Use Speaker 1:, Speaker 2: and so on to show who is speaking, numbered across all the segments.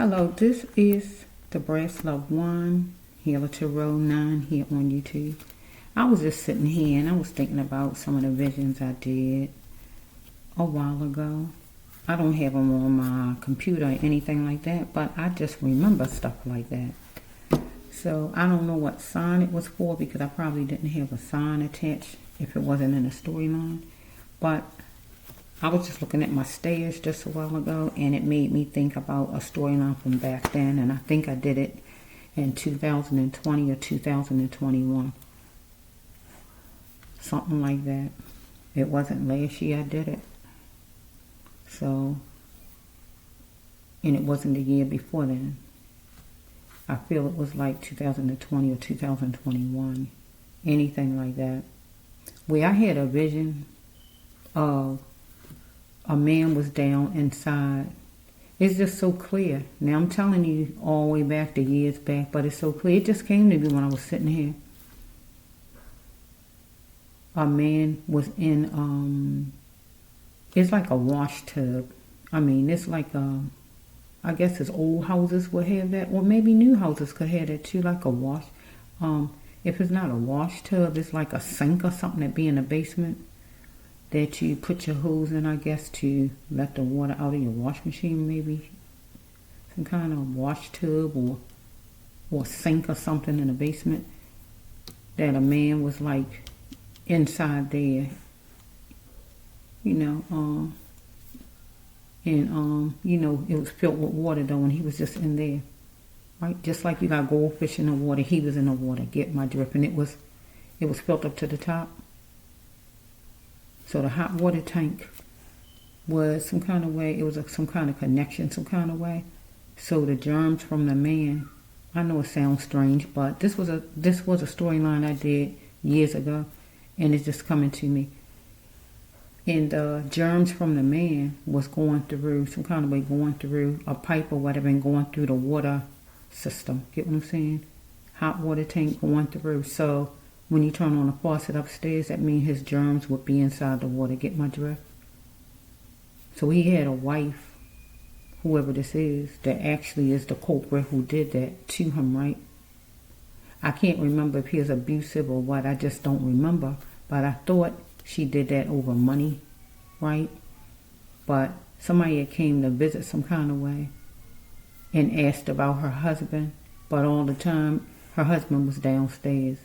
Speaker 1: Hello, this is the Brass Love 1, Healer Tarot 9 here on YouTube. I was just sitting here and I was thinking about some of the visions I did a while ago. I don't have them on my computer or anything like that, but I just remember stuff like that. So I don't know what sign it was for because I probably didn't have a sign attached if it wasn't in a storyline. But I was just looking at my stairs just a while ago and it made me think about a storyline from back then, and I think I did it in 2020 or 2021. Something like that. It wasn't last year I did it. So, and it wasn't the year before then. I feel it was like 2020 or 2021. Anything like that. Where I had a vision of a man was down inside. It's just so clear. Now I'm telling you all the way back to years back, but it's so clear. It just came to me when I was sitting here. A man was in, it's like a wash tub. I mean, it's like I guess his old houses would have that, or maybe new houses could have that too, like a wash. If it's not a wash tub, it's like a sink or something that be in the basement that you put your hose in, I guess, to let the water out of your wash machine, maybe. Some kind of wash tub or sink or something in the basement. That a man was like inside there, you know, and you know, it was filled with water though, and he was just in there. Right? Just like you got goldfish in the water, he was in the water, get my drift, and it was filled up to the top. So the hot water tank was some kind of way, it was some kind of connection, some kind of way. So the germs from the man, I know it sounds strange, but this was a storyline I did years ago, and it's just coming to me. And the germs from the man was going through, some kind of way going through a pipe or whatever, and going through the water system. Get what I'm saying? Hot water tank going through. So when you turn on the faucet upstairs, that means his germs would be inside the water. Get my drift? So he had a wife, whoever this is, that actually is the culprit who did that to him, right? I can't remember if he was abusive or what. I just don't remember. But I thought she did that over money, right? But somebody had came to visit some kind of way and asked about her husband. But all the time, her husband was downstairs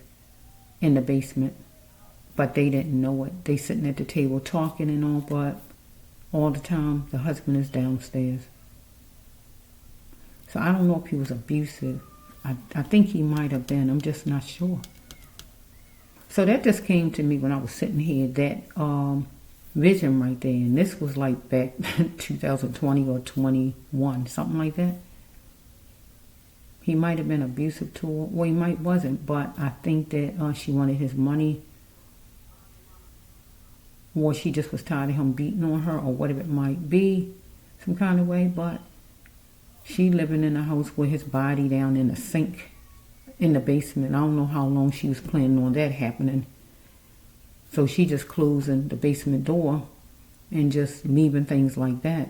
Speaker 1: in the basement, but they didn't know it. They sitting at the table talking and all, but all the time the husband is downstairs. So I don't know if he was abusive. I think he might have been. I'm just not sure. So that just came to me when I was sitting here, that vision right there. And this was like back 2020 or 21, something like that. He might have been abusive to her, or he might wasn't, but I think that she wanted his money, or she just was tired of him beating on her, or whatever it might be, some kind of way. But she living in a house with his body down in the sink in the basement. I don't know how long she was planning on that happening. So she just closing the basement door and just leaving things like that.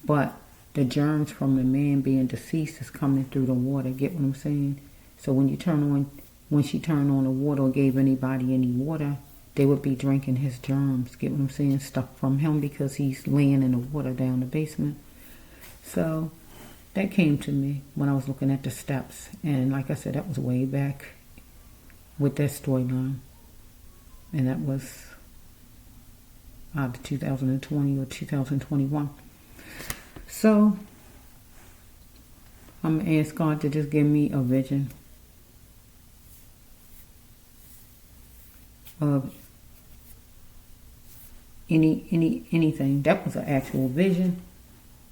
Speaker 1: But the germs from the man being deceased is coming through the water. Get what I'm saying? So when she turned on the water or gave anybody any water, they would be drinking his germs. Get what I'm saying? Stuff from him because he's laying in the water down the basement. So that came to me when I was looking at the steps. And like I said, that was way back with that storyline. And that was either 2020 or 2021. So I'm going to ask God to just give me a vision of anything. That was an actual vision.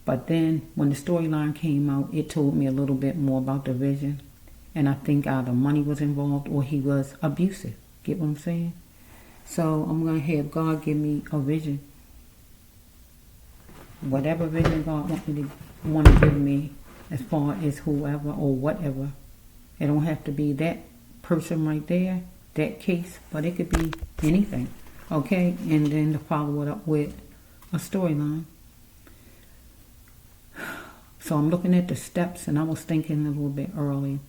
Speaker 1: But then when the storyline came out, it told me a little bit more about the vision. And I think either money was involved or he was abusive. Get what I'm saying? So I'm going to have God give me a vision. Whatever vision God want to give me, as far as whoever or whatever. It don't have to be that person right there, that case, but it could be anything. Okay, and then to follow it up with a storyline. So I'm looking at the steps, and I was thinking a little bit earlier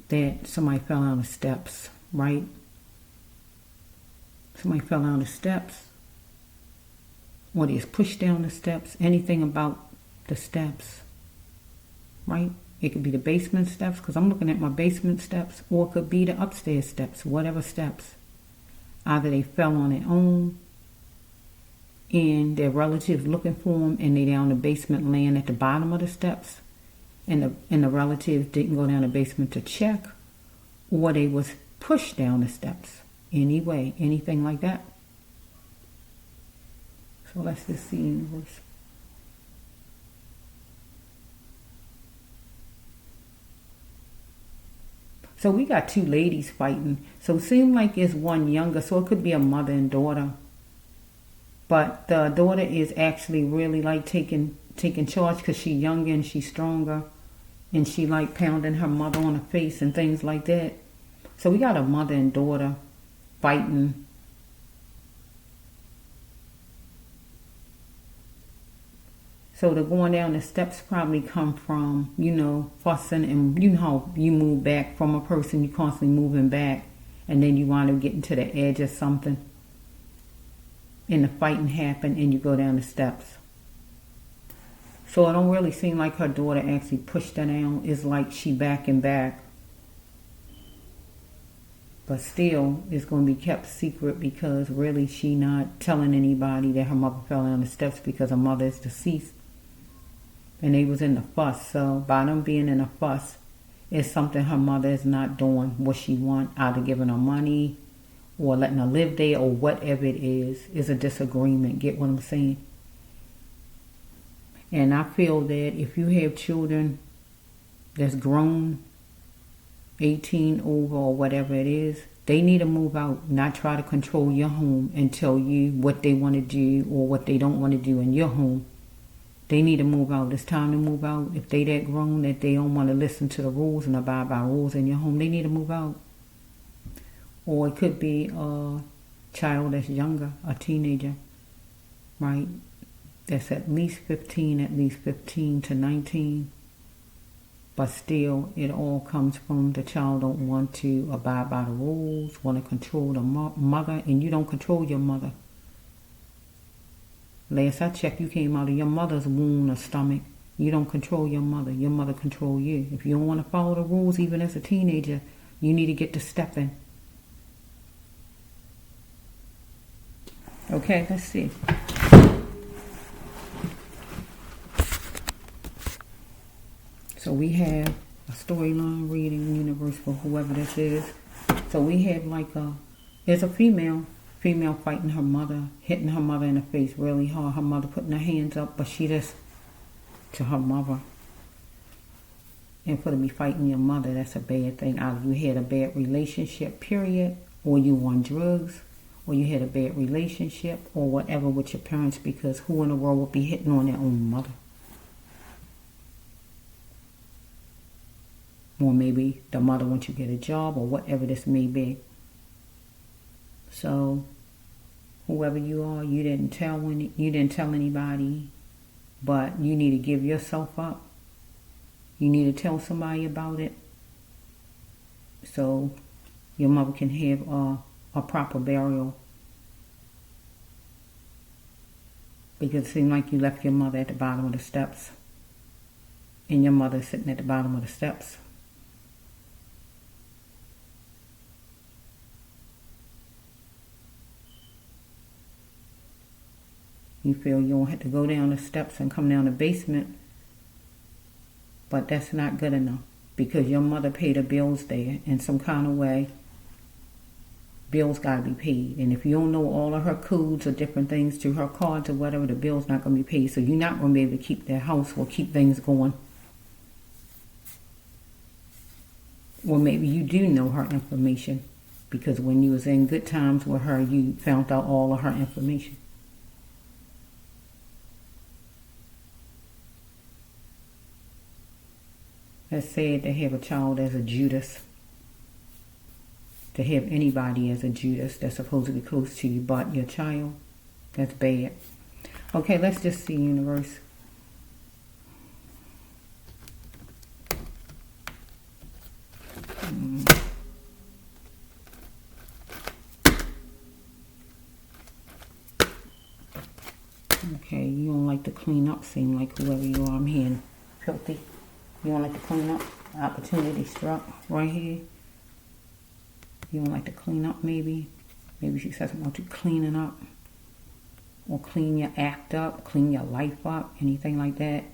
Speaker 1: that somebody fell down the steps, right? Somebody fell down the steps, or they just pushed down the steps, anything about the steps, right? It could be the basement steps, because I'm looking at my basement steps, or it could be the upstairs steps, whatever steps. Either they fell on their own, and their relatives looking for them, and they down the basement laying at the bottom of the steps, and the relatives didn't go down the basement to check, or they was pushed down the steps. Anyway, anything like that. So let's just see, universe. So we got two ladies fighting. So it seems like it's one younger, so it could be a mother and daughter. But the daughter is actually really like taking charge, because she's younger and she's stronger, and she like pounding her mother on the face and things like that. So we got a mother and daughter fighting. So the going down the steps probably come from, fussing, and you know how you move back from a person, you constantly moving back, and then you wind up getting to the edge of something, and the fighting happened, and you go down the steps. So it don't really seem like her daughter actually pushed her down. It's like she backing back. But still, it's going to be kept secret, because really she not telling anybody that her mother fell down the steps, because her mother is deceased. And they was in a fuss. So by them being in a fuss, it's something her mother is not doing what she want, either giving her money or letting her live there, or whatever it is a disagreement. Get what I'm saying? And I feel that if you have children that's grown, 18 over or whatever it is, they need to move out, not try to control your home and tell you what they want to do or what they don't want to do in your home. They need to move out. It's time to move out. If they that grown that they don't want to listen to the rules and abide by rules in your home, they need to move out. Or it could be a child that's younger, a teenager, right? That's at least 15 to 19. But still, it all comes from the child don't want to abide by the rules, want to control the mother, and you don't control your mother. Last I checked, you came out of your mother's womb or stomach. You don't control your mother. Your mother control you. If you don't want to follow the rules, even as a teenager, you need to get to stepping. Okay, let's see. So we have a storyline reading universe for whoever this is. So we have there's a female fighting her mother, hitting her mother in the face really hard. Her mother putting her hands up, but she just to her mother. And for to be fighting your mother, that's a bad thing. Either you had a bad relationship, period, or you on drugs, or you had a bad relationship, or whatever with your parents, because who in the world would be hitting on their own mother? Or maybe the mother wants you to get a job, or whatever this may be. So, whoever you are, you didn't tell anybody, but you need to give yourself up. You need to tell somebody about it, so your mother can have a proper burial. Because it seemed like you left your mother at the bottom of the steps, and your mother is sitting at the bottom of the steps. You feel you don't have to go down the steps and come down the basement, but that's not good enough, because your mother paid her bills there in some kind of way. Bills got to be paid, and if you don't know all of her codes or different things to her cards or whatever, the bill's not going to be paid, so you're not going to be able to keep their house or keep things going. Or maybe you do know her information, because when you was in good times with her, you found out all of her information. That's sad to have a child as a Judas. To have anybody as a Judas that's supposedly close to you but your child. That's bad. Okay, let's just see, universe. Okay, you don't like to clean up, seem like whoever you are. I'm hearing filthy. You don't like to clean up? Opportunity struck right here. You don't like to clean up, maybe? Maybe she says, I want you cleaning up. Or clean your act up, clean your life up, anything like that.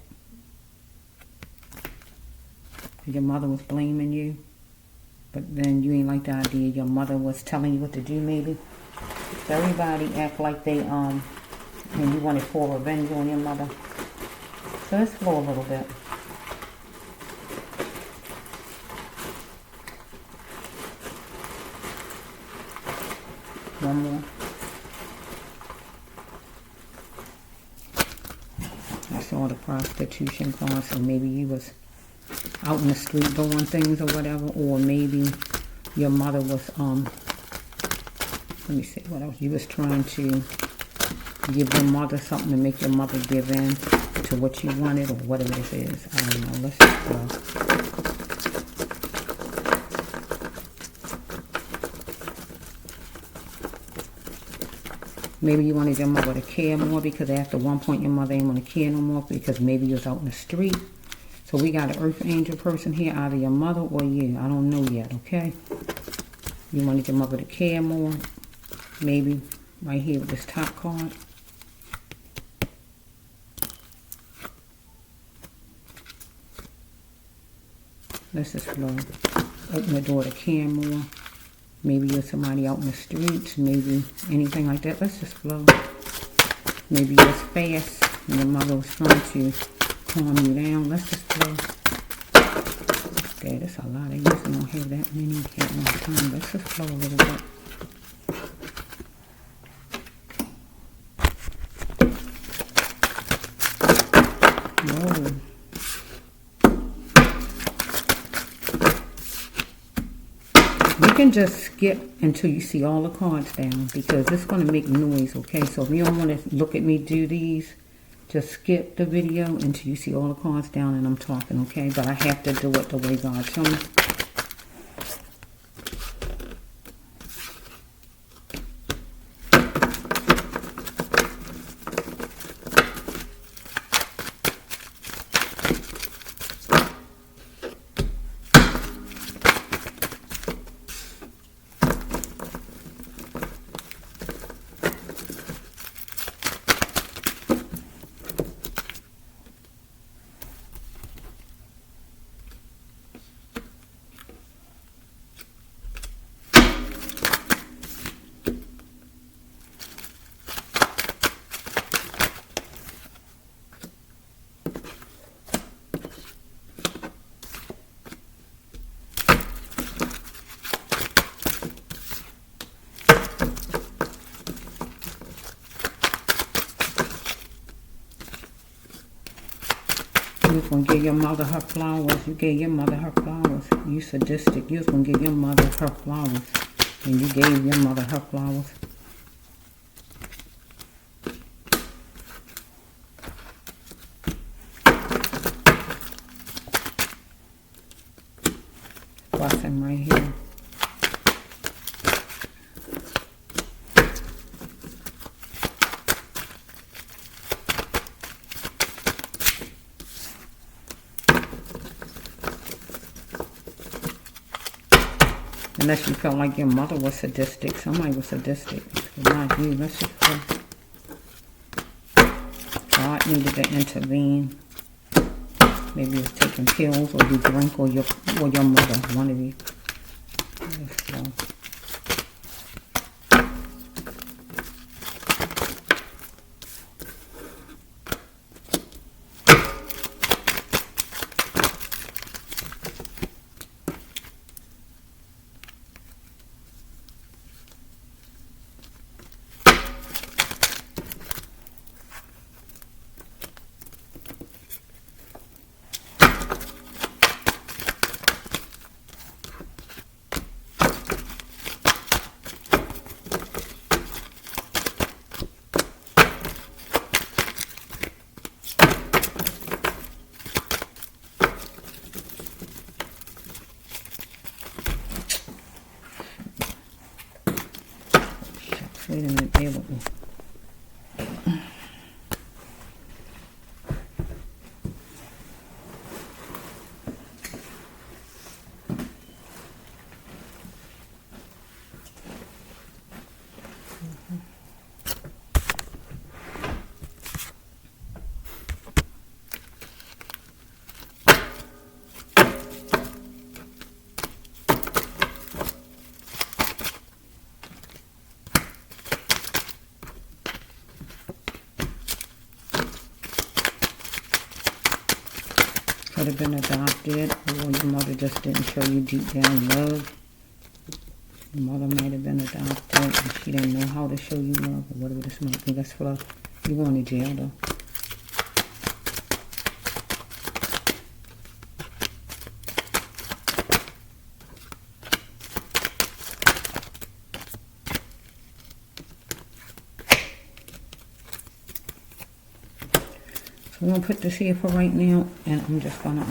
Speaker 1: Your mother was blaming you, but then you ain't like the idea your mother was telling you what to do, maybe. So everybody act like they, and you wanted for revenge on your mother. So let's flow a little bit. One more. I saw the prostitution card, so maybe you was out in the street doing things or whatever, or maybe your mother was, let me see what else. You was trying to give your mother something to make your mother give in to what you wanted or whatever this is. I don't know. Let's just go. Maybe you wanted your mother to care more because after one point your mother ain't want to care no more because maybe you was out in the street. So we got an earth angel person here, either your mother or you. I don't know yet, okay? You wanted your mother to care more. Maybe right here with this top card. Let's just flow. Open the door to care more. Maybe you're somebody out in the streets. Maybe anything like that. Let's just flow. Maybe you're fast and your mother was trying to calm you down. Let's just flow. Okay, that's a lot. I usually don't have that many at one time. Let's just flow a little bit. Whoa. You can just skip until you see all the cards down because it's going to make noise, okay? So if you don't want to look at me do these, just skip the video until you see all the cards down and I'm talking, okay? But I have to do it the way God showed me. You was going to give your mother her flowers. You gave your mother her flowers. You sadistic. You was going to give your mother her flowers. And you gave your mother her flowers. Blessing right here. Unless you felt like your mother was sadistic. Somebody was sadistic. Not you. Let's just go. God needed to intervene. Maybe it's taking pills or you drink or your mother. One of you. Let's go. have been adopted, or your mother just didn't show you deep down love. Your mother might have been adopted and she didn't know how to show you love, or whatever this might be. That's for you going to jail, though. So I'm going to put this here for right now, and I'm just going to...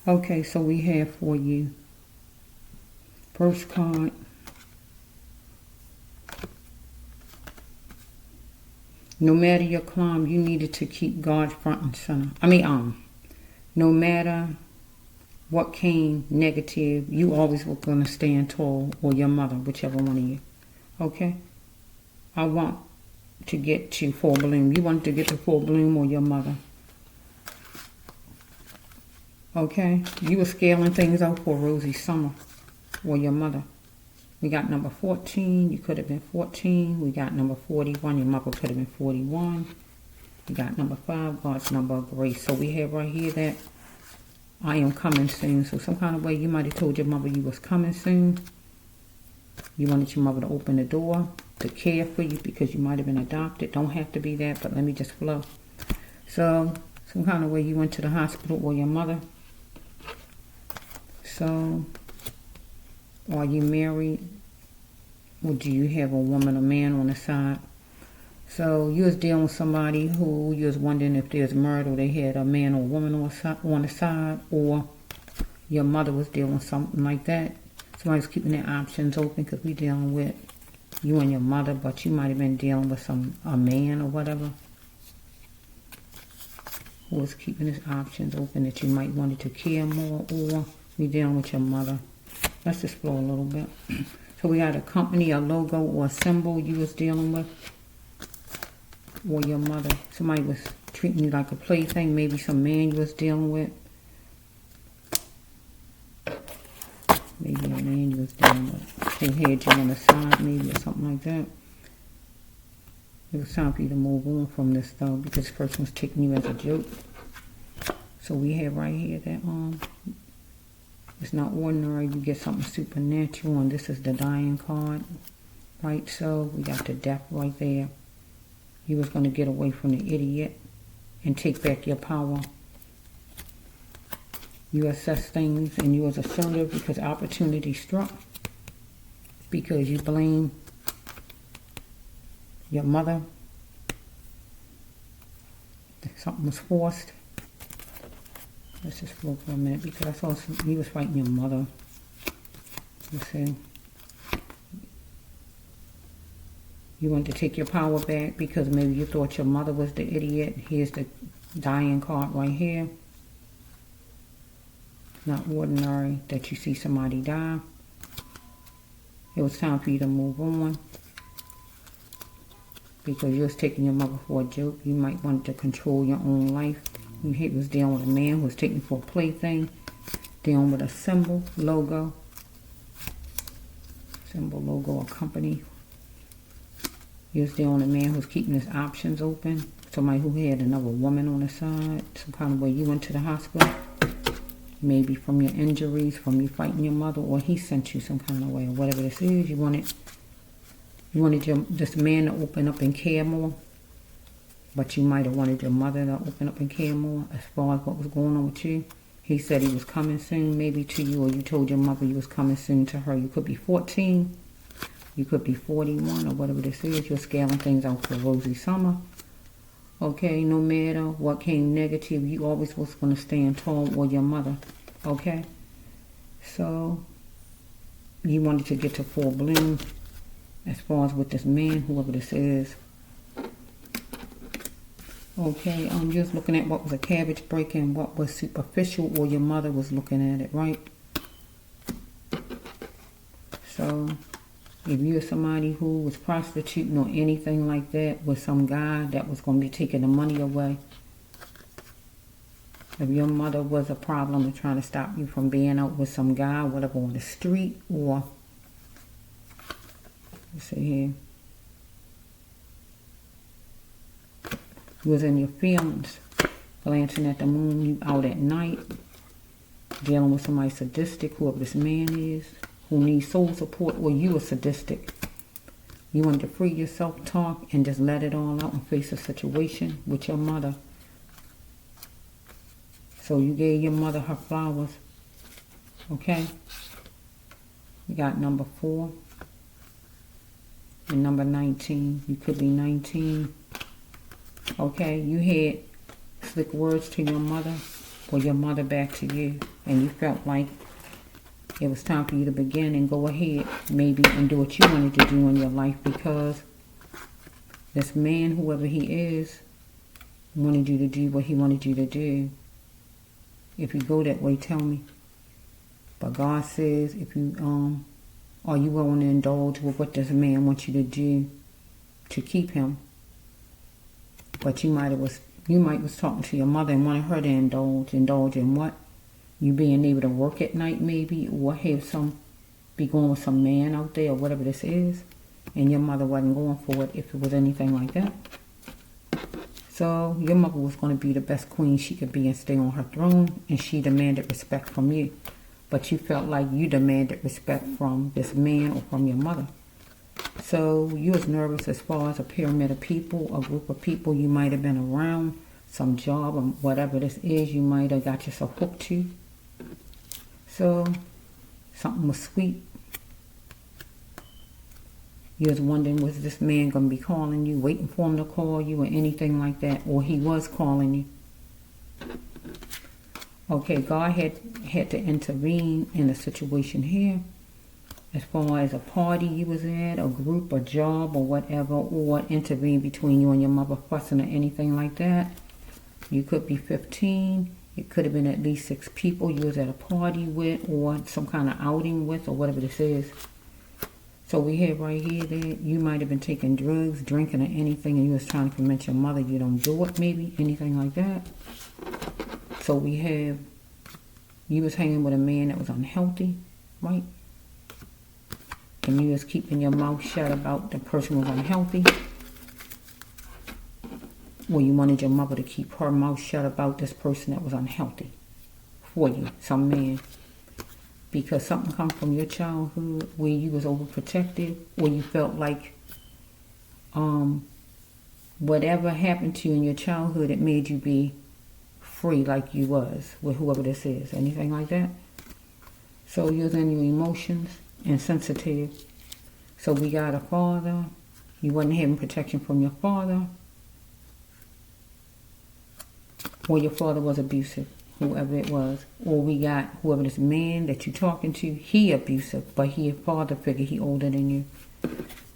Speaker 1: Okay, so we have for you, first card, no matter your climb, you needed to keep God front and center. No matter what came negative, you always were going to stand tall, or your mother, whichever one of you. Okay? I want to get to full bloom. You wanted to get to full bloom, or your mother. Okay? You were scaling things out for Rosie Summer, or your mother. We got number 14. You could have been 14. We got number 41. Your mother could have been 41. We got number 5. God's number of grace. So we have right here that I am coming soon. So some kind of way you might have told your mother you was coming soon. You wanted your mother to open the door, to care for you, because you might have been adopted. Don't have to be that, but let me just flow. So some kind of way you went to the hospital, or your mother. So, are you married? Or do you have a woman or man on the side? So, you was dealing with somebody who you was wondering if there's murder, or they had a man or woman on the side, or your mother was dealing with something like that. Somebody's keeping their options open, because we dealing with you and your mother, but you might have been dealing with a man or whatever, who was keeping his options open, that you might wanted to care more, or we dealing with your mother. Let's just flow a little bit. So we got a company, a logo, or a symbol you was dealing with, or your mother. Somebody was treating you like a plaything. Maybe some man you was dealing with. Maybe a man you was dealing with. They had you on the side, maybe, or something like that. It was time for you to move on from this, though, because this person was taking you as a joke. So we have right here that it's not ordinary. You get something supernatural, and this is the dying card, right? So we got the death right there. You was going to get away from the idiot and take back your power. You assess things, and you was assertive because opportunity struck. Because you blame your mother. Something was forced. Let's just flow for a minute, because I saw he was fighting your mother. You see. You wanted to take your power back because maybe you thought your mother was the idiot. Here's the dying card right here. Not ordinary that you see somebody die. It was time for you to move on, because you was taking your mother for a joke. You might want to control your own life. You was dealing with a man who was taken for a plaything, dealing with a symbol, logo, a company. You was dealing with a man who was keeping his options open, somebody who had another woman on the side, some kind of way you went to the hospital, maybe from your injuries, from you fighting your mother, or he sent you some kind of way, or whatever this is. You wanted this man to open up and care more. But you might have wanted your mother to open up and care more as far as what was going on with you. He said he was coming soon, maybe to you, or you told your mother you was coming soon to her. You could be 14. You could be 41, or whatever this is. You're scaling things out for Rosie Summer. Okay, no matter what came negative, you always was going to stand tall, or your mother. Okay? So, you wanted to get to full bloom as far as with this man, whoever this is. Okay, you was looking at what was a cabbage break and what was superficial, or your mother was looking at it, right? So, if you're somebody who was prostituting or anything like that with some guy that was going to be taking the money away, if your mother was a problem and trying to stop you from being out with some guy, whatever, on the street, or Let's see here. You was in your feelings, glancing at the moon, you out at night, dealing with somebody sadistic, whoever this man is, who needs soul support, or you were sadistic. You wanted to free yourself, talk, and just let it all out and face a situation with your mother. So you gave your mother her flowers. Okay? You got number 4 and number 19. You could be 19. Okay? You had slick words to your mother or your mother back to you, and you felt like it was time for you to begin and go ahead maybe and do what you wanted to do in your life, because this man, whoever he is, wanted you to do what he wanted you to do. If you go that way, tell me. But God says, if you are you willing to indulge with what this man wants you to do to keep him? But you might was talking to your mother and wanted her to indulge in what? You being able to work at night maybe, or be going with some man out there or whatever this is, and your mother wasn't going for it if it was anything like that. So your mother was going to be the best queen she could be and stay on her throne, and she demanded respect from you. But you felt like you demanded respect from this man or from your mother. So you was nervous as far as a pyramid of people, a group of people you might have been around, some job or whatever this is you might have got yourself hooked to. So something was sweet. You was wondering, was this man going to be calling you, waiting for him to call you or anything like that, or he was calling you. Okay, God had to intervene in the situation here as far as a party you was at, a group, a job, or whatever, or intervene between you and your mother fussing or anything like that. You could be 15. It could have been at least 6 people you was at a party with or some kind of outing with or whatever this is. So we have right here that you might have been taking drugs, drinking, or anything, and you was trying to convince your mother you don't do it, maybe, anything like that. So we have, you was hanging with a man that was unhealthy, right? And you was keeping your mouth shut about the person was unhealthy. Or you wanted your mother to keep her mouth shut about this person that was unhealthy for you, some man. Because something come from your childhood where you was overprotected, or you felt like whatever happened to you in your childhood, it made you be free like you was with whoever this is. Anything like that? So you was in your emotions and sensitive. So we got a father. You wasn't having protection from your father. Or your father was abusive, whoever it was. Or we got whoever this man that you talking to, he abusive, but he a father figure, he older than you.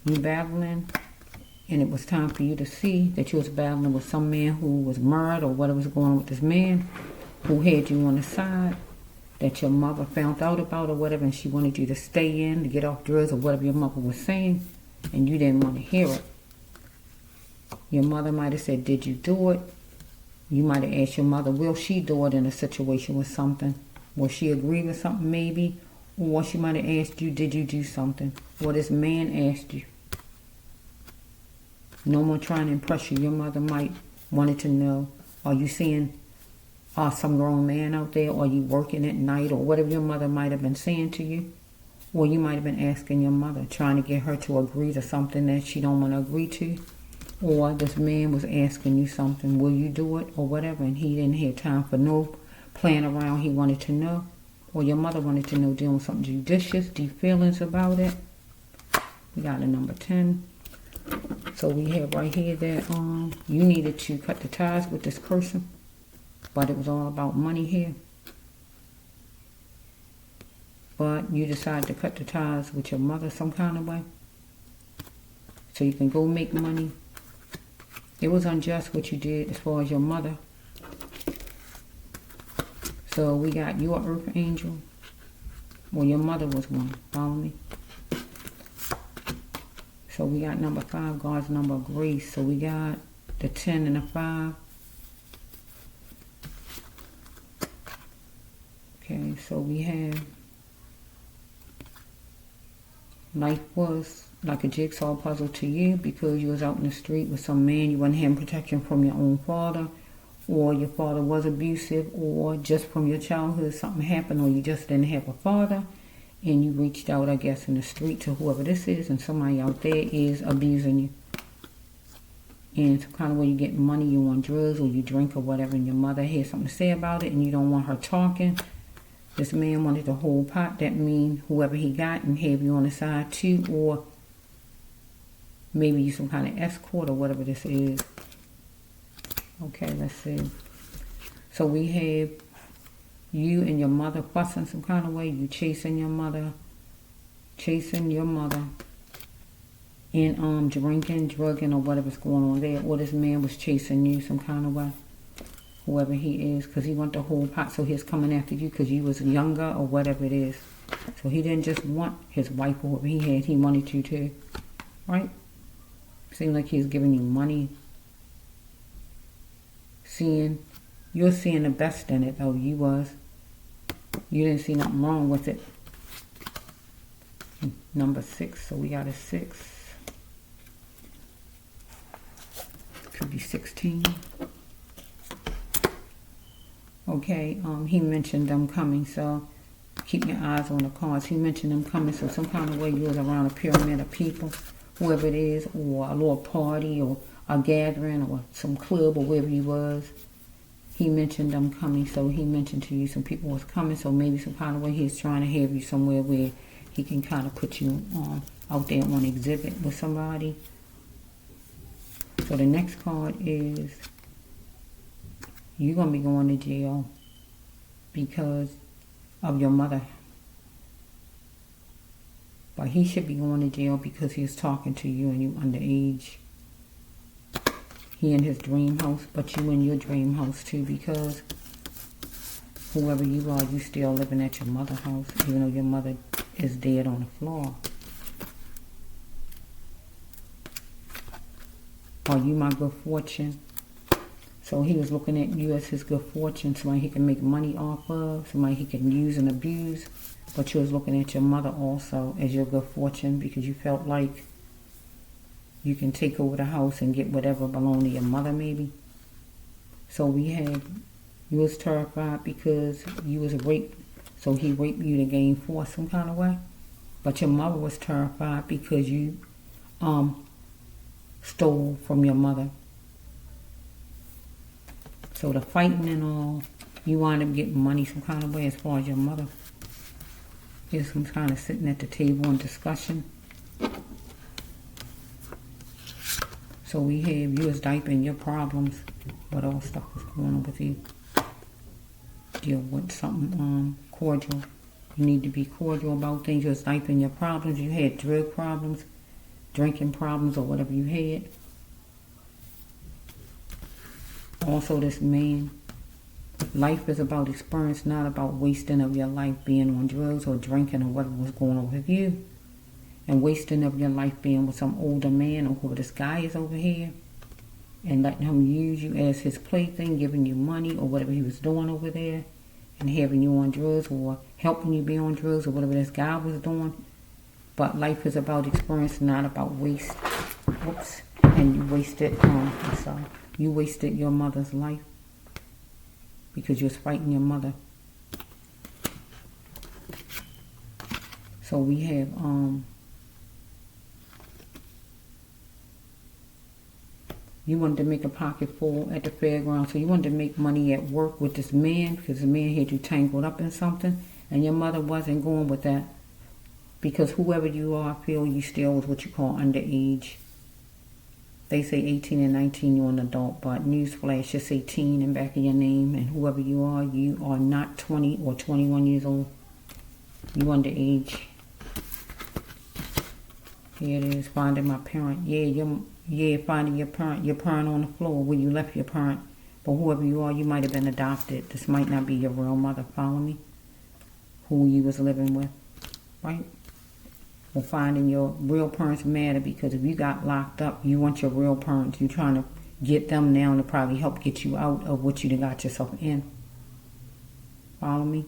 Speaker 1: You battling, and it was time for you to see that you was battling with some man who was married or whatever was going on with this man, who had you on the side, that your mother found out about or whatever, and she wanted you to stay in, to get off drugs or whatever your mother was saying, and you didn't want to hear it. Your mother might have said, did you do it? You might have asked your mother, will she do it in a situation with something? Will she agree with something maybe? Or she might have asked you, did you do something? Or this man asked you. No more trying to impress you. Your mother might wanted to know, are you seeing some grown man out there? Or are you working at night? Or whatever your mother might have been saying to you. Or you might have been asking your mother, trying to get her to agree to something that she don't want to agree to. Or this man was asking you something, will you do it or whatever, and he didn't have time for no playing around, he wanted to know. Or your mother wanted to know, doing something judicious, deep feelings about it. We got a number 10. So we have right here that you needed to cut the ties with this person, but it was all about money here. But you decided to cut the ties with your mother some kind of way, so you can go make money. It was unjust what you did as far as your mother. So we got your earth angel. Well, your mother was one. Follow me? So we got number 5, God's number of grace. So we got the 10 and the 5. Okay, so we have life was like a jigsaw puzzle to you because you was out in the street with some man. You wasn't having protection from your own father, or your father was abusive, or just from your childhood something happened, or you just didn't have a father, and you reached out, I guess, in the street to whoever this is, and somebody out there is abusing you. And some kind of way you get money, you on drugs, or you drink or whatever, and your mother had something to say about it, and you don't want her talking. This man wanted the whole pot. That means whoever he got and have you on the side too, or maybe you some kind of escort or whatever this is. Okay, let's see. So we have you and your mother fussing some kind of way. You chasing your mother, and drinking, drugging, or whatever's going on there. Or this man was chasing you some kind of way. Whoever he is, because he want the whole pot, so he's coming after you because you was younger or whatever it is. So he didn't just want his wife or whoever he had, he wanted you too, right? Seems like he's giving you money. You're seeing the best in it though, you was. You didn't see nothing wrong with it. Number 6, so we got a 6. Could be 16. Okay, he mentioned them coming, so keep your eyes on the cards. He mentioned them coming, so some kind of way you was around a pyramid of people, whoever it is, or a little party, or a gathering, or some club, or wherever you was. He mentioned them coming, so he mentioned to you some people was coming, so maybe some kind of way he's trying to have you somewhere where he can kind of put you out there on exhibit with somebody. So the next card is you're going to be going to jail because of your mother. But he should be going to jail because he's talking to you and you underage. He in his dream house, but you in your dream house too, because whoever you are, you still living at your mother's house, even though your mother is dead on the floor. Are you my good fortune? So he was looking at you as his good fortune, somebody he can make money off of, somebody he can use and abuse. But you was looking at your mother also as your good fortune because you felt like you can take over the house and get whatever belonged to your mother maybe. So we had, you was terrified because you was raped, so he raped you to gain force some kind of way. But your mother was terrified because you stole from your mother. So the fighting and all, you wind up getting money some kind of way as far as your mother. There's some kind of sitting at the table and discussion. So we have you as diapering your problems, what all stuff was going on with you. Deal with something cordial. You need to be cordial about things. You was diapering your problems. You had drug problems, drinking problems, or whatever you had. Also, this man, life is about experience, not about wasting of your life being on drugs or drinking or whatever was going on with you. And wasting of your life being with some older man or whoever this guy is over here. And letting him use you as his plaything, giving you money or whatever he was doing over there. And having you on drugs or helping you be on drugs or whatever this guy was doing. But life is about experience, not about waste. Whoops. And you wasted, I'm sorry. You wasted your mother's life because you was fighting your mother. So we have, you wanted to make a pocket full at the fairground. So you wanted to make money at work with this man because the man had you tangled up in something. And your mother wasn't going with that. Because whoever you are, I feel you still was what you call underage. They say 18 and 19, you're an adult, but newsflash, just say teen in back of your name, and whoever you are not 20 or 21 years old. You underage. Here it is, finding my parent. Yeah, finding your parent on the floor where you left your parent. But whoever you are, you might have been adopted. This might not be your real mother, follow me? Who you was living with, right? Or finding your real parents matter because if you got locked up, you want your real parents. You're trying to get them now to probably help get you out of what you done got yourself in. Follow me?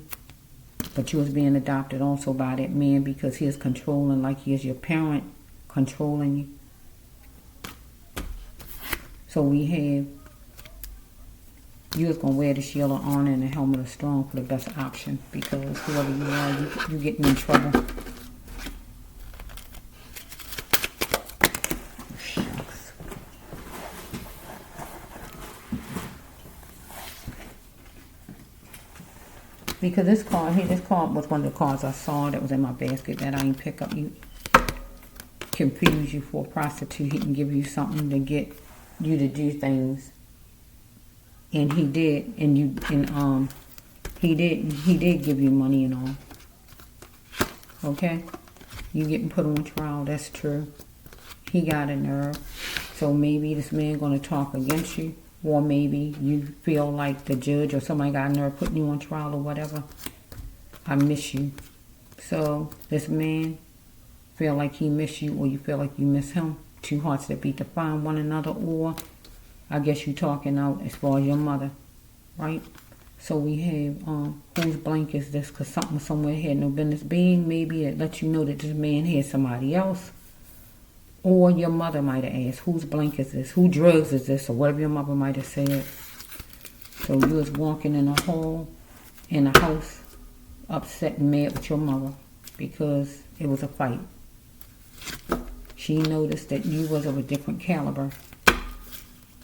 Speaker 1: But you was being adopted also by that man because he is controlling, like he is your parent, controlling you. So we have, you was going to wear the shield of honor and the helmet of strong for the best option, because whoever you are, you getting in trouble. Shucks. Because this card was one of the cards I saw that was in my basket that I didn't pick up. You confuse you for a prostitute. He can give you something to get you to do things, and he did, and he did give you money and all. Okay, you getting put on trial. That's true. He got a nerve. So maybe this man gonna talk against you, or maybe you feel like the judge or somebody got a nerve putting you on trial or whatever. I miss you. So this man feel like he miss you, or you feel like you miss him. Two hearts that beat to find one another, or I guess you talking out as far as your mother, right? So we have, whose blank is this? Because something somewhere had no business being. Maybe it lets you know that this man had somebody else. Or your mother might have asked, whose blank is this? Who drugs is this? Or whatever your mother might have said. So you was walking in a hall, in a house, upset and mad with your mother because it was a fight. She noticed that you was of a different caliber.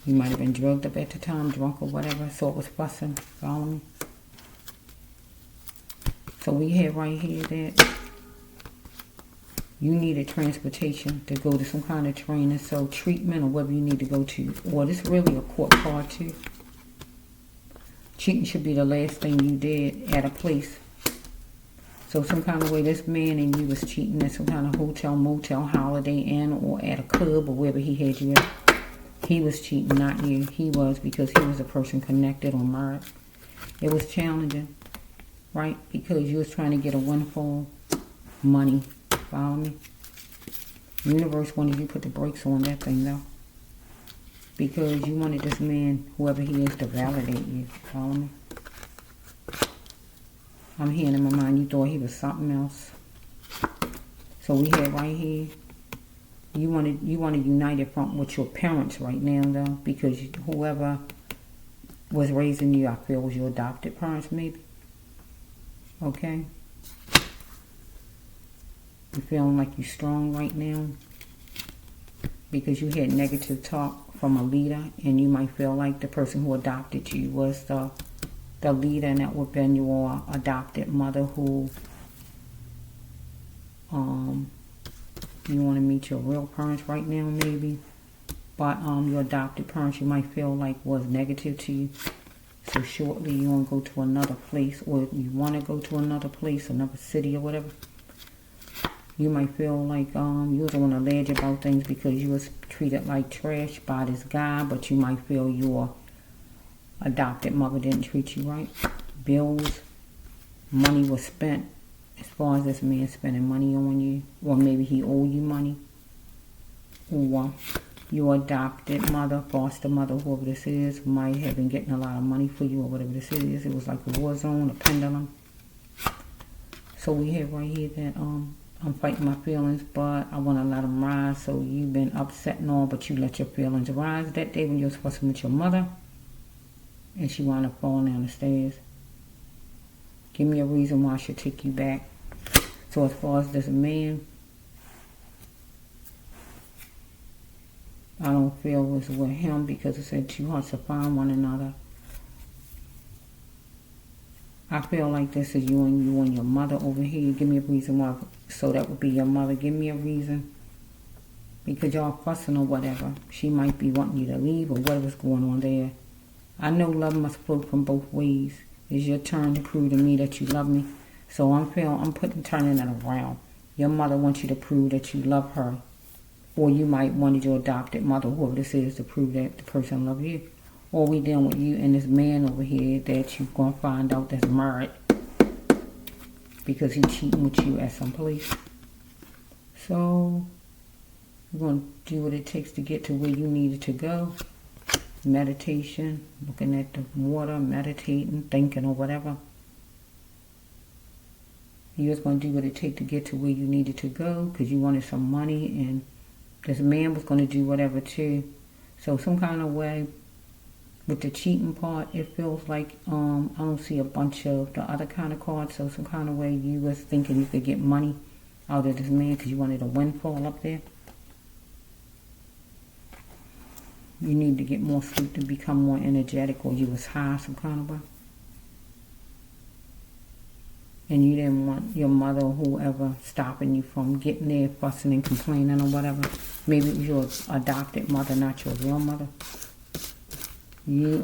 Speaker 1: You might have been drugged up at the time, drunk or whatever, so it was fussing. Follow me? So we have right here that you needed transportation to go to some kind of training, so treatment or whatever you need to go to. Or this really a court card too. Cheating should be the last thing you did at a place. So some kind of way this man and you was cheating at some kind of hotel, motel, Holiday Inn, or at a club or wherever he had you at. He was cheating, not you. He was, because he was a person connected or married. It was challenging, right? Because you was trying to get a windfall, money. Follow me? The universe wanted you to put the brakes on that thing, though. Because you wanted this man, whoever he is, to validate you. Follow me? I'm hearing in my mind you thought he was something else. So we have right here, you want to unite front with your parents right now, though, because whoever was raising you, I feel, was your adopted parents, maybe. Okay? You feeling like you're strong right now because you had negative talk from a leader, and you might feel like the person who adopted you was the leader, and that would have been your adopted mother who you want to meet your real parents right now, maybe. But your adopted parents, you might feel like was negative to you. So shortly you want to go to another place, or you want to go to another place, another city or whatever. You might feel like you was on a ledge about things because you was treated like trash by this guy, but you might feel your adopted mother didn't treat you right. Bills, money was spent as far as this man spending money on you, or maybe he owed you money, or your adopted mother, foster mother, whoever this is, might have been getting a lot of money for you, or whatever this is. It was like a war zone, a pendulum. So we have right here that I'm fighting my feelings, but I want to let them rise. So you've been upset and all, but you let your feelings rise that day when you was fussing with your mother, and she wound up falling down the stairs. Give me a reason why I should take you back. So as far as this man, I don't feel it was with him, because it said two hearts to find one another. I feel like this is you and your mother over here. Give me a reason why. So that would be your mother. Give me a reason. Because y'all fussing or whatever. She might be wanting you to leave, or whatever's going on there. I know love must flow from both ways. It's your turn to prove to me that you love me. So I'm turning it around. Your mother wants you to prove that you love her. Or you might want your adopted mother, whoever this is, to prove that the person loves you. Or we dealing with you and this man over here that you're going to find out that's married because he's cheating with you at some place. So you're going to do what it takes to get to where you needed to go. Meditation, looking at the water, meditating, thinking or whatever. You was going to do what it take to get to where you needed to go because you wanted some money, and this man was going to do whatever too. So some kind of way, with the cheating part, it feels like I don't see a bunch of the other kind of cards. So some kind of way you was thinking you could get money out of this man because you wanted a windfall up there. You need to get more sleep to become more energetic, or you was high some kind of way. And you didn't want your mother or whoever stopping you from getting there, fussing and complaining or whatever. Maybe it was your adopted mother, not your real mother. You,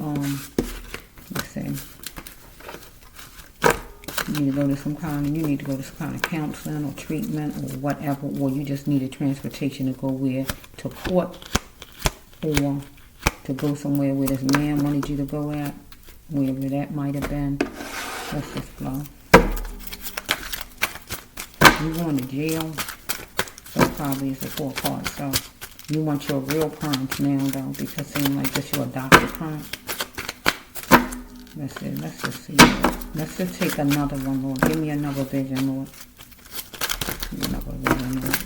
Speaker 1: let's see. You need to go to some kind of counseling or treatment or whatever, or you just needed transportation to go to court, or to go somewhere where this man wanted you to go at, wherever that might have been. Let's just flow. You going to jail, so probably it's a 4 card. So you want your real parents now though, because it seems like this your adopted parents. Let's see, let's just see. Let's just take another one, Lord. Give me another vision, Lord. Give me another vision, Lord.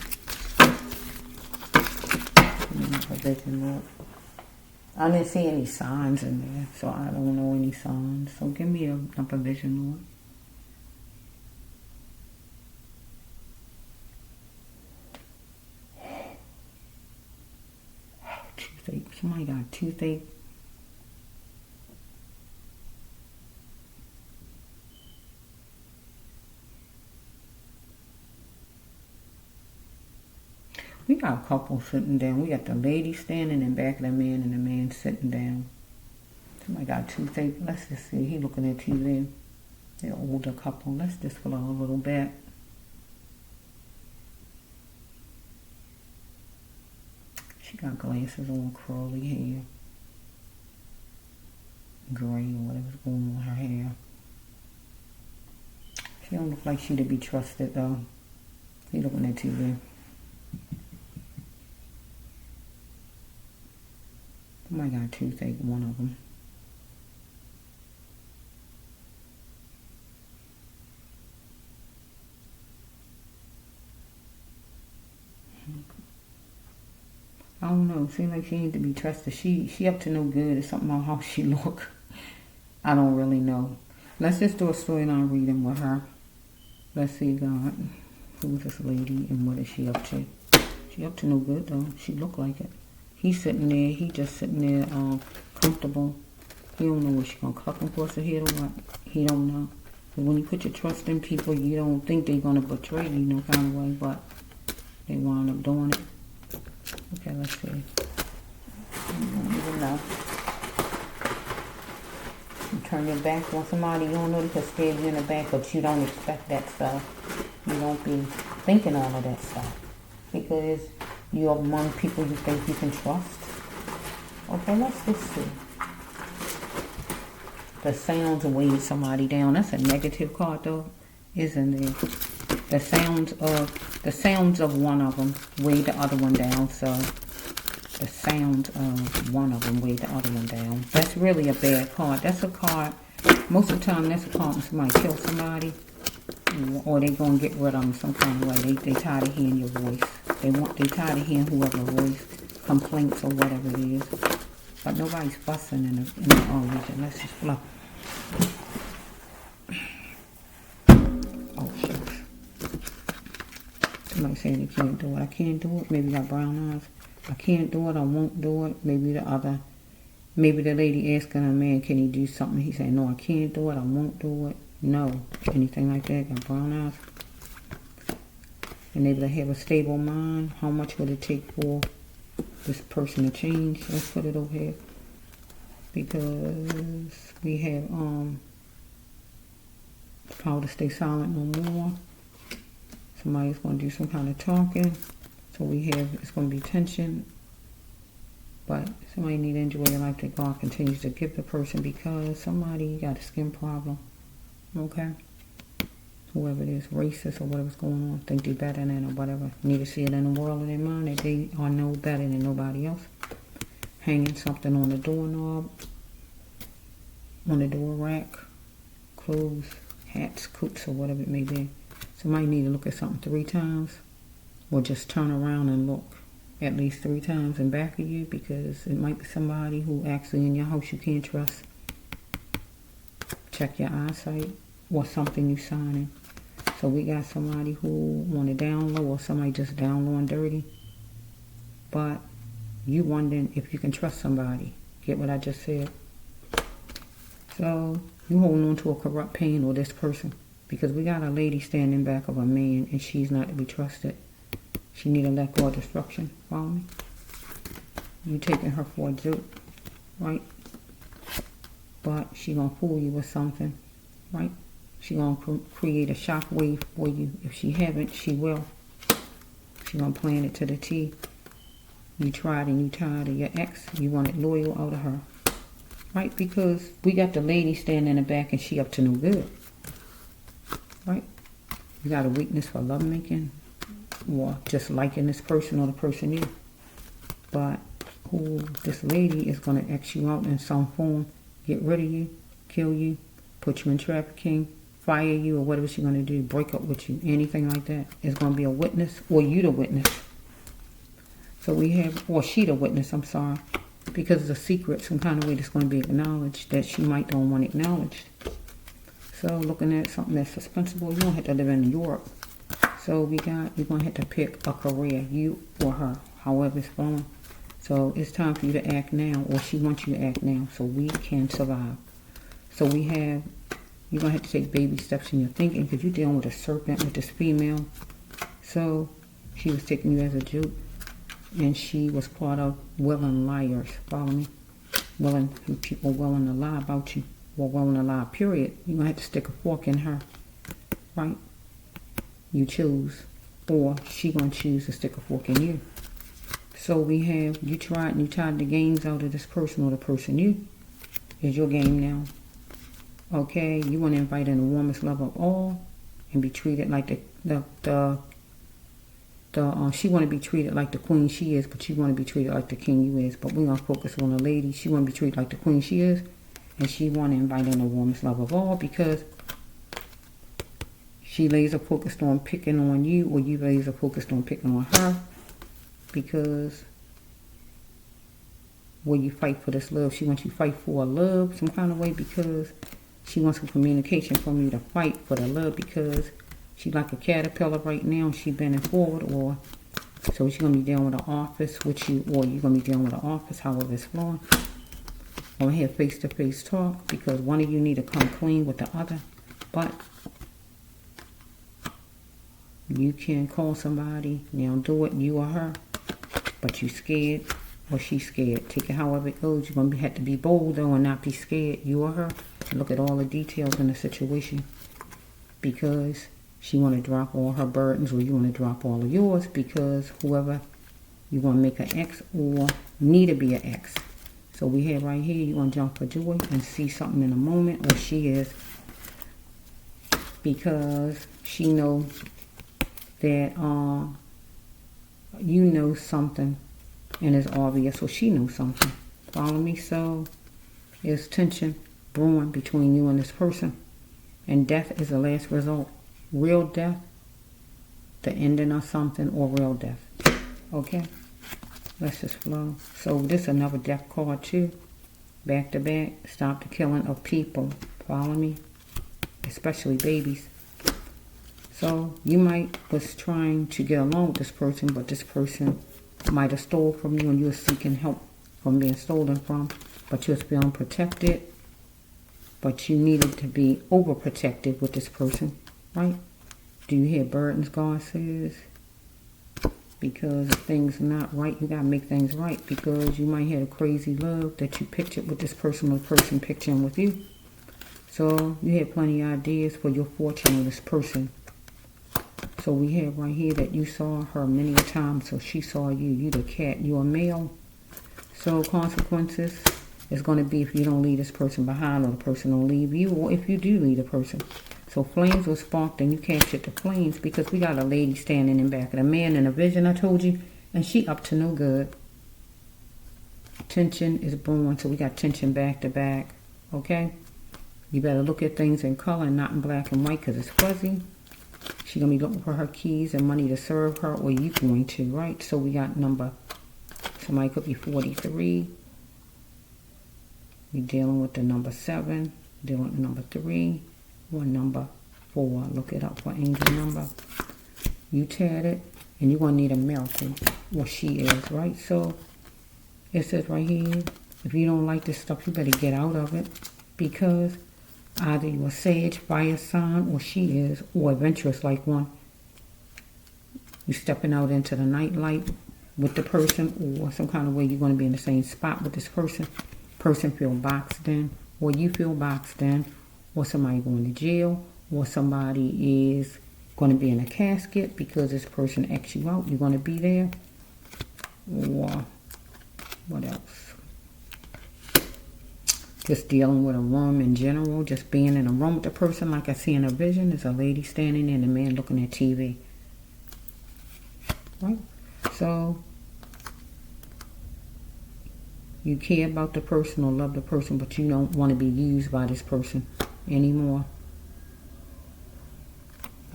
Speaker 1: Give me another vision, Lord. I didn't see any signs in there, so I don't know any signs. So give me another vision, Lord. Somebody got toothache. We got a couple sitting down. We got the lady standing in back of the man and the man sitting down. Somebody got toothache. Let's just see. He looking at TV. They're an older couple. Let's just flow a little bit. She got glasses on, curly hair, gray or whatever's going on with her hair. She don't look like she to be trusted though. He looking at TV. Somebody got toothache, one of them. I don't know. Seems like she needs to be trusted. She up to no good. It's something about how she look. I don't really know. Let's just do a storyline reading with her. Let's see, God. Who's this lady and what is she up to? She up to no good though. She look like it. He's sitting there. He just sitting there, comfortable. He don't know what she gonna cut him across the head or what. He don't know. But when you put your trust in people, you don't think they're gonna betray you no kind of way, but they wind up doing it. Okay, let's see. You don't even know. You turn your back on somebody, you don't know they could stab you in the back, but you don't expect that stuff. You don't be thinking all of that stuff. Because you're among people you think you can trust. Okay, let's just see. The sounds of weighing somebody down. That's a negative card though, isn't it? The sounds of one of them weigh the other one down. So the sounds of one of them weigh the other one down. That's really a bad card. That's a card. Most of the time, that's a card when somebody kills somebody, or they gonna get rid of them some kind of way. They tired of hearing your voice. They tired of hearing whoever's voice, complaints or whatever it is. But nobody's fussing in the region. Let's just flow. Oh shucks. Somebody saying they can't do it. I can't do it. Maybe got brown eyes. I can't do it. I won't do it. Maybe the lady asking a man, can he do something? He saying, no, I can't do it. I won't do it. No. Anything like that. Got brown eyes. And able to have a stable mind. How much would it take for this person to change? Let's put it over here. Because we have power to stay silent no more. Somebody's going to do some kind of talking. So we have, it's going to be tension. But somebody need to enjoy your life that God continues to give the person, because somebody got a skin problem. Okay? Whoever it is, racist or whatever's going on, think they're better than or whatever. Need to see it in the world of their mind that they are no better than nobody else. Hanging something on the doorknob, on the door rack, clothes, hats, coats, or whatever it may be. Somebody need to look at something 3 times, or just turn around and look at least 3 times in back of you, because it might be somebody who actually in your house you can't trust. Check your eyesight, or something you signing. So we got somebody who want to down low, or somebody just down low and dirty. But you wondering if you can trust somebody. Get what I just said? So you holding on to a corrupt pain or this person, because we got a lady standing back of a man and she's not to be trusted. She need to let go of destruction. Follow me? You taking her for a joke, right? But she gonna fool you with something, right? She gonna create a shock wave for you. If she haven't, she will. She gonna plan it to the T. You tried and you tired of your ex. You wanted loyal out of her, right? Because we got the lady standing in the back and she up to no good, right? You got a weakness for lovemaking, or just liking this person or the person you. But who this lady is gonna X you out in some form, get rid of you, kill you, put you in trafficking, fire you, or whatever she's gonna do, break up with you, anything like that. Is gonna be a witness, or you the witness. So we have, or she the witness, I'm sorry, because it's a secret, some kind of way that's going to be acknowledged that she might don't want acknowledged. So looking at something that's suspenseful, you don't have to live in Europe. So you're going to have to pick a career, you or her, however it's going. So it's time for you to act now, or she wants you to act now, so we can survive. So we have, you're going to have to take baby steps in your thinking, because you're dealing with a serpent, with this female. So she was taking you as a joke. And she was part of willing liars. Follow me? People willing to lie about you, or willing to lie, period. You're going to have to stick a fork in her, right? You choose, or she going to choose to stick a fork in you. So we have, you tried and you tied the games out of this person, or the person you. Is your game now. Okay, you want to invite in the warmest love of all, and be treated like she want to be treated like the queen she is, but you want to be treated like the king you is. But we're going to focus on the lady. She want to be treated like the queen she is, and she want to invite in the warmest love of all, because she laser focused on picking on you, or you laser focused on picking on her, because will you fight for this love? She wants you to fight for love some kind of way, because she wants some communication from you to fight for the love, because she like a caterpillar right now. She bending forward, or so she's gonna be dealing with the office with you, or you're gonna be dealing with the office, however it's flowing. Or have face-to-face talk, because one of you need to come clean with the other. But you can call somebody now, do it, you or her. But you scared, or she's scared. Take it however it goes. You're gonna have to be bold though, and not be scared, you or her. Look at all the details in the situation, because she want to drop all her burdens, or you want to drop all of yours, because whoever you want to make an ex, or need to be an ex. So we have right here, you want to jump for joy and see something in a moment, or she is, because she knows that you know something, and it's obvious, so she knows something. Follow me? So there's tension brewing between you and this person, and death is the last result. Real death, the ending of something, or real death. Okay? Let's just flow. So this is another death card too. Back to back. Stop the killing of people. Follow me? Especially babies. So you might was trying to get along with this person, but this person might have stole from you, and you're seeking help from being stolen from. But you're feeling protected. But you needed to be overprotected with this person. Right? Do you hear burdens, God says? Because if things are not right, you got to make things right. Because you might have a crazy love that you pictured with this person, or the person picturing with you. So you had plenty of ideas for your fortune with this person. So we have right here that you saw her many a times, so she saw you. You the cat, you a male. So consequences is going to be if you don't leave this person behind, or the person don't leave you, or if you do leave the person. So flames were sparked, and you captured the flames, because we got a lady standing in back of the man in a vision, I told you, and she up to no good. Tension is brewing, so we got tension back to back, okay? You better look at things in color and not in black and white, because it's fuzzy. She's going to be looking for her keys and money to serve her, or you going to, right? So we got somebody could be 43. We're dealing with the number 7, dealing with the number 3, or number 4. Look it up for angel number. You tad it, and you're going to need a miracle. Well, she is, right? So it says right here, if you don't like this stuff, you better get out of it, because either you're a sage, fire sign, or she is, or adventurous like one. You're stepping out into the night light with the person, or some kind of way you're going to be in the same spot with this person. Person feel boxed in, or you feel boxed in, or somebody going to jail, or somebody is going to be in a casket because this person X you out. You're going to be there, or what else? Just dealing with a room in general, just being in a room with the person, like I see in a vision. There's a lady standing there and a man looking at TV. Right? So, you care about the person or love the person, but you don't want to be used by this person anymore.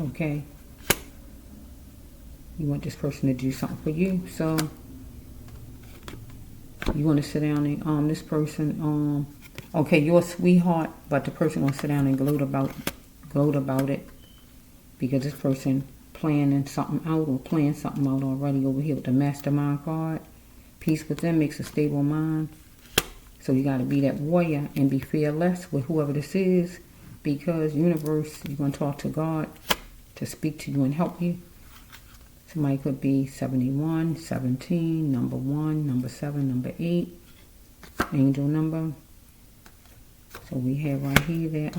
Speaker 1: Okay? You want this person to do something for you. So, you want to sit down and, this person, okay, you're a sweetheart, but the person will sit down and gloat about it, because this person planning something out or planned something out already over here with the mastermind card. Peace within makes a stable mind. So you got to be that warrior and be fearless with whoever this is, because universe, you're going to talk to God to speak to you and help you. Somebody could be 71, 17, number 1, number 7, number 8, angel number. So we have right here that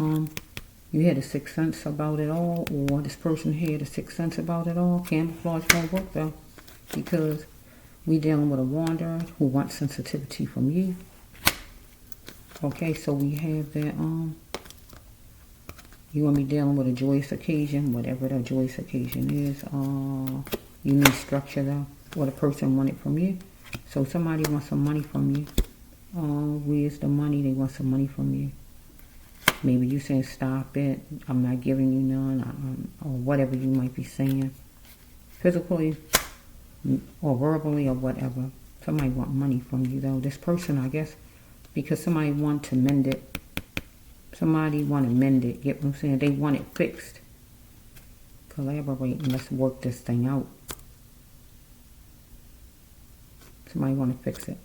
Speaker 1: you had a sixth sense about it all, or this person had a sixth sense about it all. Camouflage won't work though, because we dealing with a wanderer who wants sensitivity from you. Okay, so we have that you're going to be dealing with a joyous occasion, whatever the joyous occasion is. You need structure though, what a person wanted from you. So somebody wants some money from you. Where's the money? They want some money from you. Maybe you saying, stop it, I'm not giving you none, or whatever you might be saying. Physically, or verbally, or whatever. Somebody want money from you though. This person, I guess, because somebody want to mend it. Somebody want to mend it. Get what I'm saying? They want it fixed. Collaborate and let's work this thing out. Somebody want to fix it,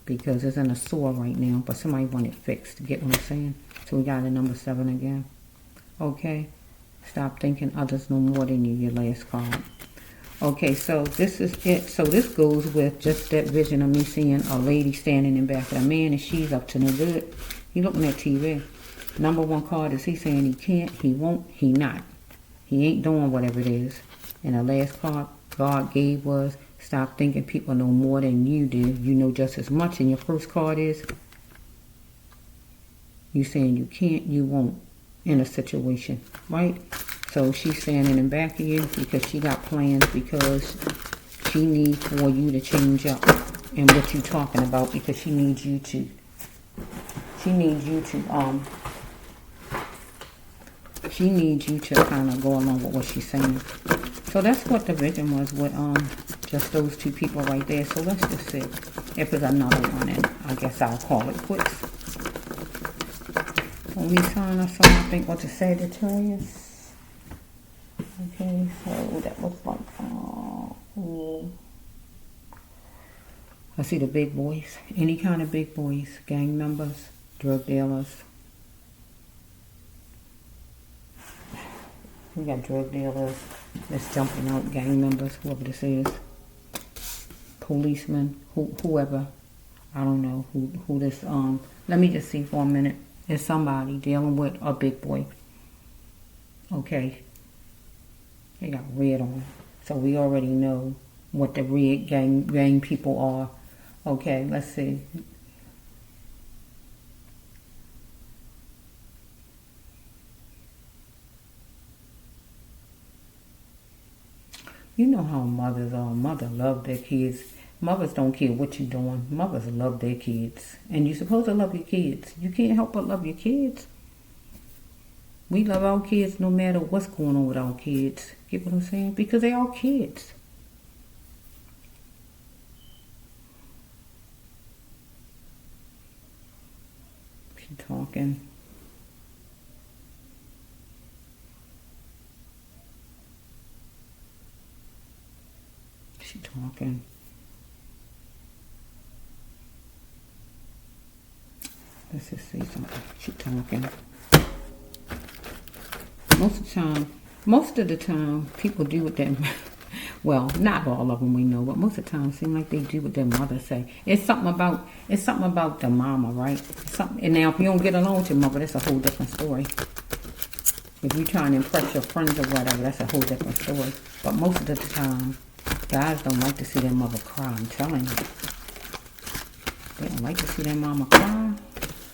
Speaker 1: because it's in a sore right now, but somebody want it fixed. Get what I'm saying? So we got a number 7 again. Okay. Stop thinking others know more than you, your last card. Okay, so this is it. So this goes with just that vision of me seeing a lady standing in back of a man, and she's up to no good. He looking at TV. Number 1 card is he saying he can't, he won't, he not. He ain't doing whatever it is. And the last card God gave was, stop thinking people know more than you do. You know just as much. And your first card is, you saying you can't, you won't in a situation, right? So she's standing in back of you because she got plans, because she needs for you to change up in what you're talking about, because she needs you to kind of go along with what she's saying. So that's what the vision was with just those 2 people right there. So let's just see if there's another one, and I guess I'll call it quits. Only sign I saw, I think, was a Sagittarius. Okay, so that looks like, I see the big boys. Any kind of big boys. Gang members, drug dealers. We got drug dealers that's jumping out, gang members, whoever this is. Policemen, whoever. I don't know who this, let me just see for a minute. It's somebody dealing with a big boy. Okay. They got red on. So we already know what the red gang people are. Okay, let's see. You know how mothers are. Mothers love their kids. Mothers don't care what you're doing. Mothers love their kids. And you're supposed to love your kids. You can't help but love your kids. We love our kids no matter what's going on with our kids. Get what I'm saying? Because they are kids. She talking. She talking. Let's just say something. She talking. Most of the time, people do what them. Well, not all of them we know, but most of the time, it seems like they do what their mother say. It's something about the mama, right? And now, if you don't get along with your mother, that's a whole different story. If you're trying to impress your friends or whatever, that's a whole different story. But most of the time, guys don't like to see their mother cry. I'm telling you, they don't like to see their mama cry.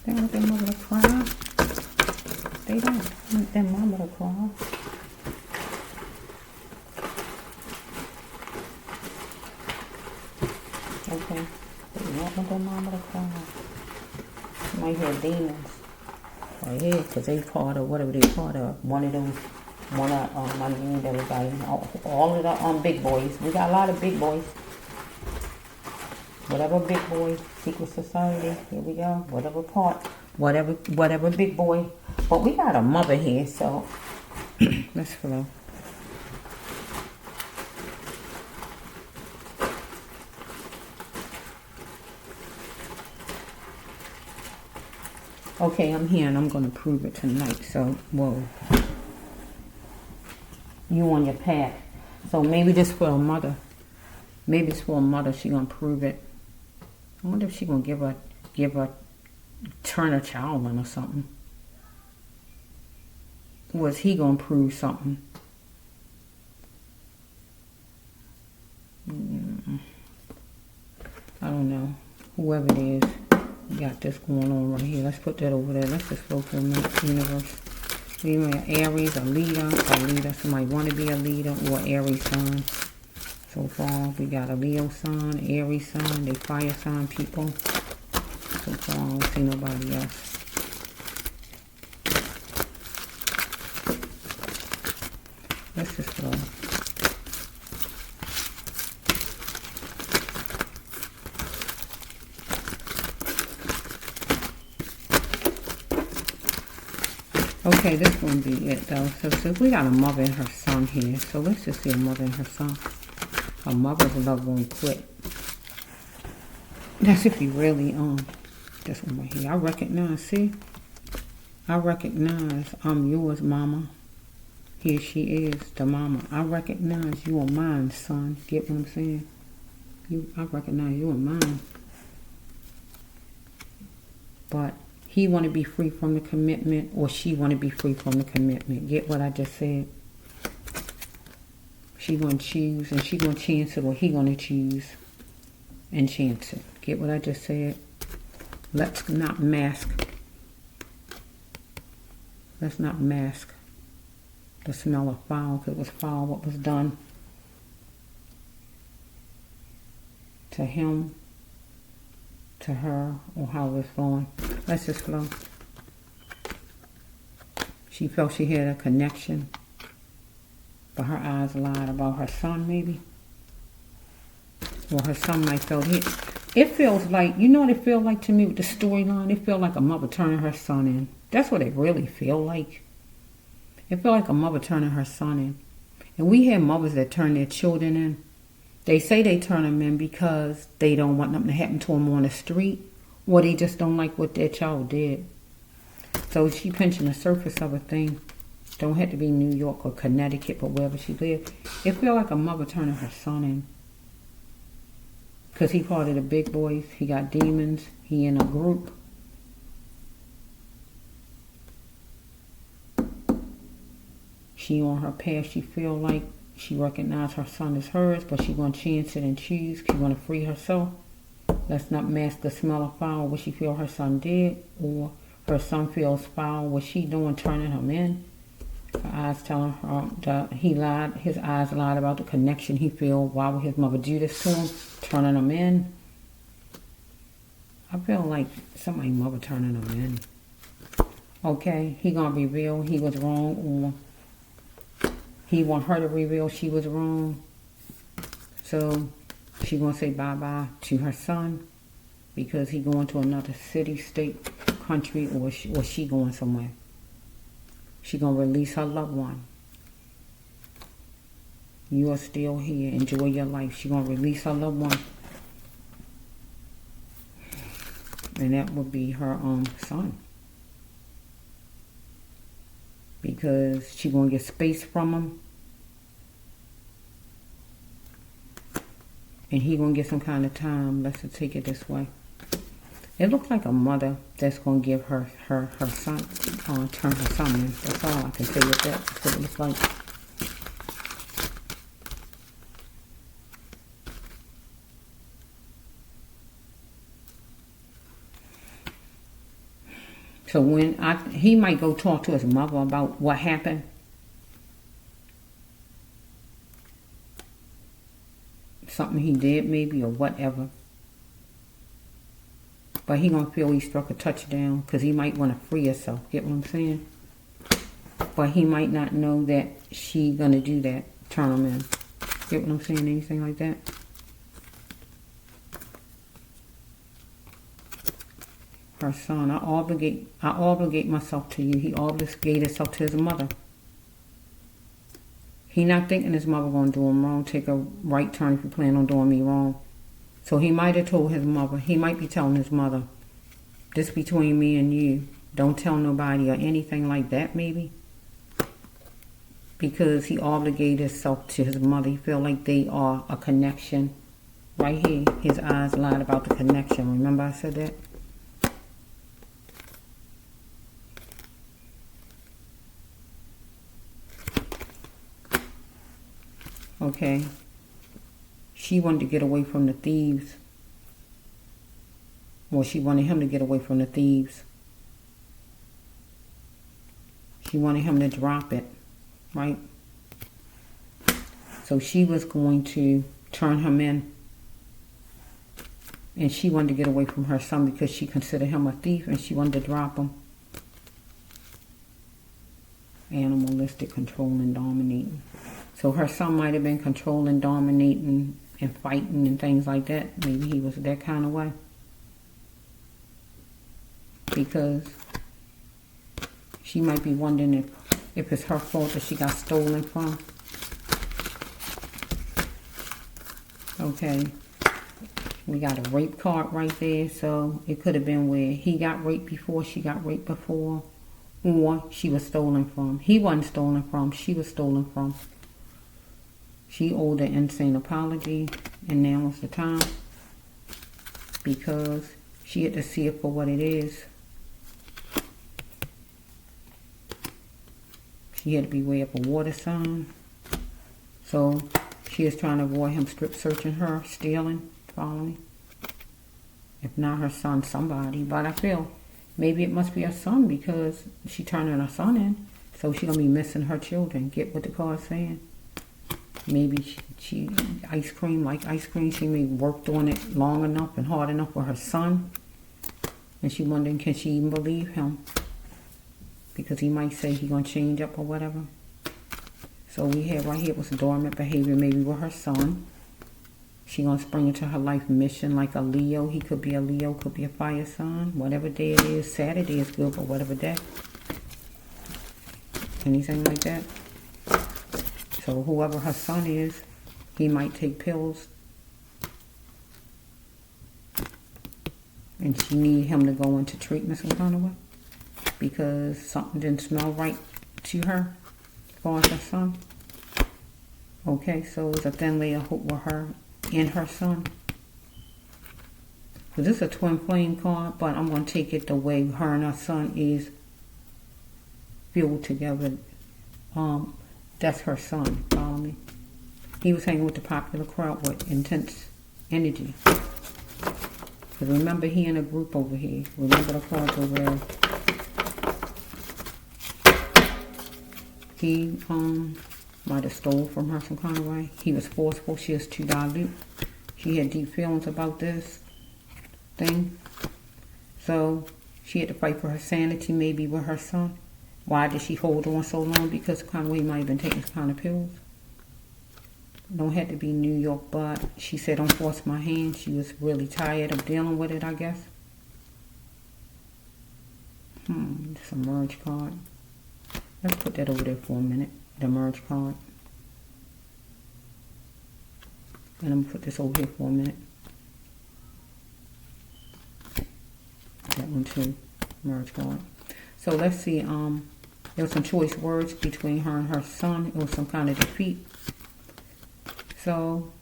Speaker 1: They don't want their mother to cry. They don't want their mama to cry. Okay. They don't want their mama to cry. You might hear demons right here because they part of whatever they part of. I mean, everybody, all of the big boys. We got a lot of big boys. Whatever big boy, secret society, here we go. Whatever part, whatever big boy. But we got a mother here, so let's flow. Okay, I'm here and I'm going to prove it tonight. So, whoa. You on your path. So maybe this for a mother. Maybe it's for a mother. She going to prove it. I wonder if she going to turn her child in or something. Or is he going to prove something? I don't know. Whoever it is. We got this going on right here. Let's put that over there. Let's just flow for a minute. Universe. Aries, a leader. Somebody want to be a leader or Aries sign. So far, we got a Leo sign, Aries sign. They fire sign people. So far, I don't see nobody else. Let's just flow. Okay, this going to be it though. So we got a mother and her son here. So let's just see a mother and her son. A mother's love won't quit. That's if you really, this one right here. I recognize, see? I recognize I'm yours, mama. Here she is, the mama. I recognize you are mine, son. Get what I'm saying? I recognize you are mine. But he want to be free from the commitment, or she want to be free from the commitment. Get what I just said? She going to choose, and she going to chance it, or he going to choose and chance it. Get what I just said? Let's not mask. Let's not mask the smell of foul, because it was foul what was done to him, to her, or how it was flowing. Let's just flow. She felt she had a connection, but her eyes lied about her son, maybe. Or her son might felt it. It feels like, you know what it feels like to me with the storyline? It feels like a mother turning her son in. That's what it really feel like. It feel like a mother turning her son in. And we have mothers that turn their children in. They say they turn them in because they don't want nothing to happen to them on the street, or they just don't like what their child did. So she pinching the surface of a thing. Don't have to be New York or Connecticut, but wherever she lived. It feel like a mother turning her son in. Because he part of the big boys. He got demons. He in a group. She on her path. She feel like she recognized her son as hers, but she going to chance it and choose. She going to free herself. Let's not mask the smell of foul, what she feel her son did, or her son feels foul, what she doing, turning him in. Her eyes telling her that he lied. His eyes lied about the connection he feel. Why would his mother do this to him? Turning him in. I feel like somebody's mother turning him in. Okay, he gonna reveal he was wrong, or he want her to reveal she was wrong. So she gonna say bye-bye to her son because he going to another city, state, country, or she going somewhere. She gonna release her loved one. You are still here. Enjoy your life. She gonna release her loved one. And that would be her son. Because she gonna get space from him. And he gonna get some kind of time. Let's just take it this way. It looks like a mother that's gonna give her son, turn her son in. That's all I can say with that. That's what it looks like. So when he might go talk to his mother about what happened. Something he did maybe or whatever. But he gonna feel he struck a touchdown because he might want to free himself. Get what I'm saying? But he might not know that she gonna do that. Turn him in. Get what I'm saying? Anything like that? Her son. I obligate myself to you. He obligated himself to his mother. He not thinking his mother gonna do him wrong. Take a right turn if you plan on doing me wrong. So he might have told his mother. He might be telling his mother, this between me and you. Don't tell nobody or anything like that maybe. Because he obligated himself to his mother. He feel like they are a connection. Right here, his eyes lied about the connection. Remember I said that? Okay. She wanted to get away from the thieves. Well, she wanted him to get away from the thieves. She wanted him to drop it, right? So she was going to turn him in. And she wanted to get away from her son because she considered him a thief and she wanted to drop him. Animalistic, controlling, dominating. So her son might have been controlling, dominating, and fighting and things like that. Maybe he was that kind of way. Because she might be wondering if it's her fault that she got stolen from. Okay. We got a rape card right there. So it could have been where he got raped before, she got raped before. Or she was stolen from. He wasn't stolen from. She was stolen from. She owed an insane apology, and now was the time because she had to see it for what it is. She had to beware of a water sign. So she is trying to avoid him strip searching her, stealing, following. If not her son, somebody. But I feel maybe it must be her son because she turning her son in. So she's going to be missing her children. Get what the card's saying. Maybe she ice cream, like ice cream, she may worked on it long enough and hard enough for her son. And she wondering, can she even believe him? Because he might say he going to change up or whatever. So we have right here was dormant behavior maybe with her son. She going to spring into her life mission like a Leo. He could be a Leo, could be a fire sign. Whatever day it is. Saturday is good, but whatever day. Anything like that. So whoever her son is, he might take pills. And she need him to go into treatment some kind of way. Because something didn't smell right to her as far as her son. Okay, so it's a thin layer of hope with her and her son. So this is a twin flame card, but I'm going to take it the way her and her son is filled together. That's her son, follow me? He was hanging with the popular crowd with intense energy. Because remember, he in a group over here. Remember the cards over there. He might have stole from her some kind of way. He was forceful. She is too dilute. She had deep feelings about this thing. So She had to fight for her sanity, maybe with her son. Why did she hold on so long? Because the kind of way might have been taking some kind of pills. Don't have to be New York, but she said, don't force my hand. She was really tired of dealing with it, I guess. It's a merge card. Let's put that over there for a minute. The merge card. And I'm going to put this over here for a minute. That one too. Merge card. So let's see. There was some choice words between her and her son. It was some kind of defeat. So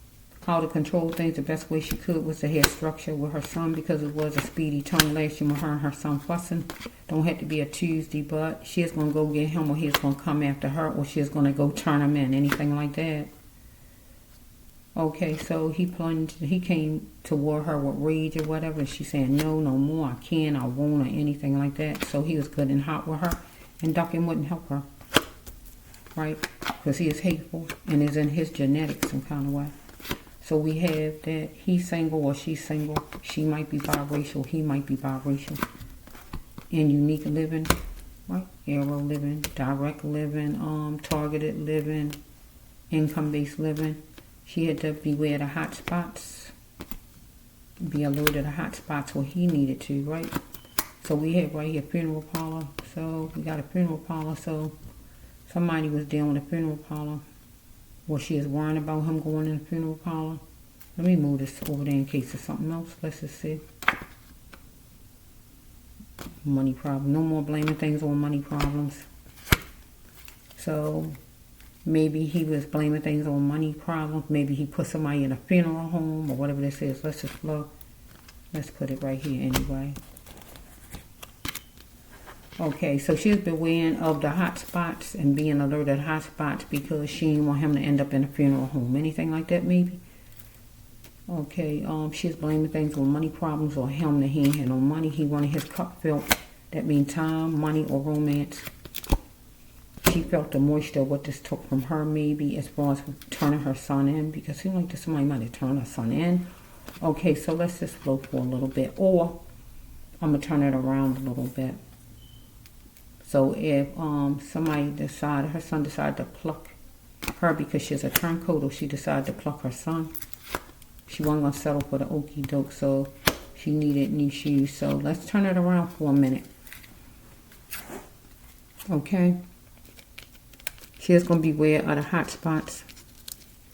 Speaker 1: how to control things the best way she could was to have structure with her son, because it was a speedy tongue lashing with her and her son fussing. Don't have to be a Tuesday, but she is going to go get him, or he's going to come after her, or she's going to go turn him in, anything like that. Okay, so he came toward her with rage or whatever, and she's saying, no more, I can't, I won't, or anything like that. So he was good and hot with her, and ducking wouldn't help her, right? Because he is hateful, and is in his genetics some kind of way. So we have that he's single or she's single. She might be biracial, he might be biracial. In unique living, right? Arrow living, direct living, targeted living, income-based living. She had to beware the hot spots. Be alert of the hot spots where he needed to, right? So we have right here funeral parlor. So we got a funeral parlor. So somebody was dealing with a funeral parlor. Well, she is worrying about him going in the funeral parlor. Let me move this over there in case there's something else. Let's just see. Money problem. No more blaming things on money problems. So maybe he was blaming things on money problems. Maybe he put somebody in a funeral home or whatever this is. Let's just flow. Let's put it right here anyway. Okay, so she's beware of the hot spots and being alert at hot spots because she didn't want him to end up in a funeral home. Anything like that, maybe? Okay, she's blaming things on money problems or him that he ain't had no money. He wanted his cup filled. That means time, money, or romance. She felt the moisture of what this took from her, maybe, as far as turning her son in, because it seemed like somebody might have turned her son in. Okay, so let's just flow for a little bit. Or I'm going to turn it around a little bit. So if somebody decided, her son decided to pluck her because she's a turncoat, or she decided to pluck her son, she wasn't going to settle for the okie doke, so she needed new shoes. So let's turn it around for a minute. Okay. She is going to beware of the hot spots.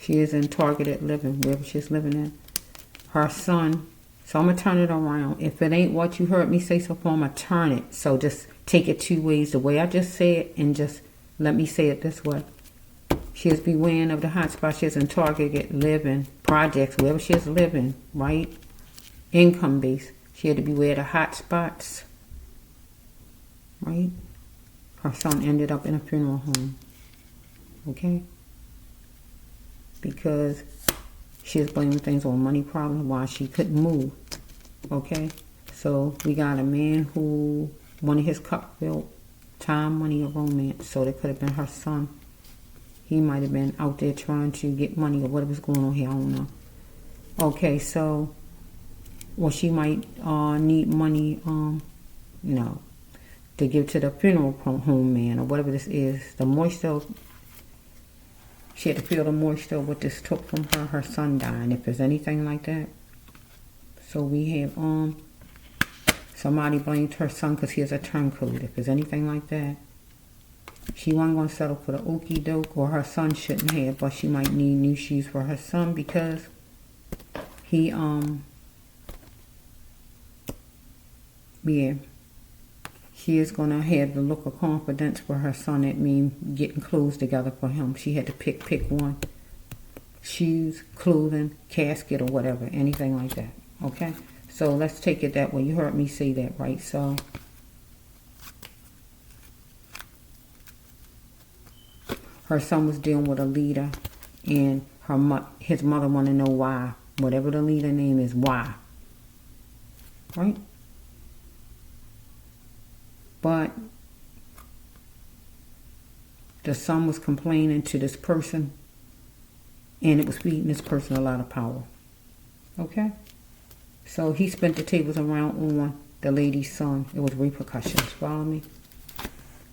Speaker 1: She is in targeted living, wherever she's living in. Her son. So I'm going to turn it around. If it ain't what you heard me say so far, I'm going to turn it. So just take it two ways. The way I just say it, and just let me say it this way. She is beware of the hot spots. She is in targeted living projects, wherever she is living, right? Income based. She had to beware of the hot spots, right? Her son ended up in a funeral home. Okay? Because she is blaming things on money problems while she couldn't move. Okay? So we got a man who wanted his cup filled. Time, money, or romance. So that could have been her son. He might have been out there trying to get money or whatever's going on here. I don't know. Okay, so, well, she might need money, to give to the funeral home man or whatever this is. The moisture, she had to feel the moisture of what this took from her son dying, if there's anything like that. So we have, somebody blamed her son because he has a turncoat, if there's anything like that. She wasn't going to settle for the okie doke, or her son shouldn't have, but she might need new shoes for her son because he, she is going to have the look of confidence for her son. That means getting clothes together for him. She had to pick one. Shoes, clothing, casket, or whatever, anything like that. Okay? So let's take it that way. You heard me say that, right? So her son was dealing with a leader, and his mother wanted to know why. Whatever the leader name is, why. Right? But the son was complaining to this person, and it was feeding this person a lot of power. Okay? So he spent the tables around on the lady's son. It was repercussions. Follow me?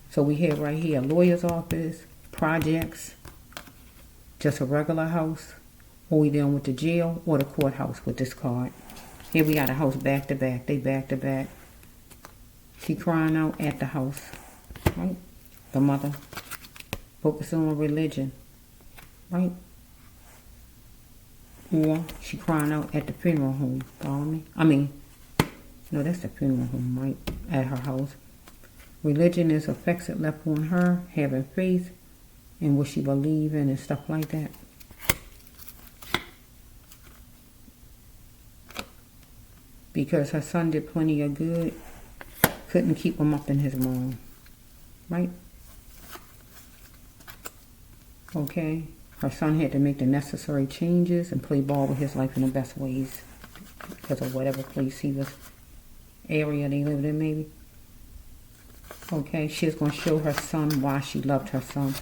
Speaker 1: So we have right here, lawyer's office, projects, just a regular house, or we dealing with the jail or the courthouse with this card. Here we got a house back to back. They back to back. She crying out at the house. Right? The mother. Focusing on religion. Right? Or she crying out at the funeral home. Follow me? No, that's the funeral home, right? At her house. Religion is effects it left on her, having faith in what she believe in and stuff like that. Because her son did plenty of good, couldn't keep him up in his wrong. Right? Okay? Her son had to make the necessary changes and play ball with his life in the best ways. Because of whatever place he was, area they lived in maybe. Okay, she's going to show her son why she loved her son.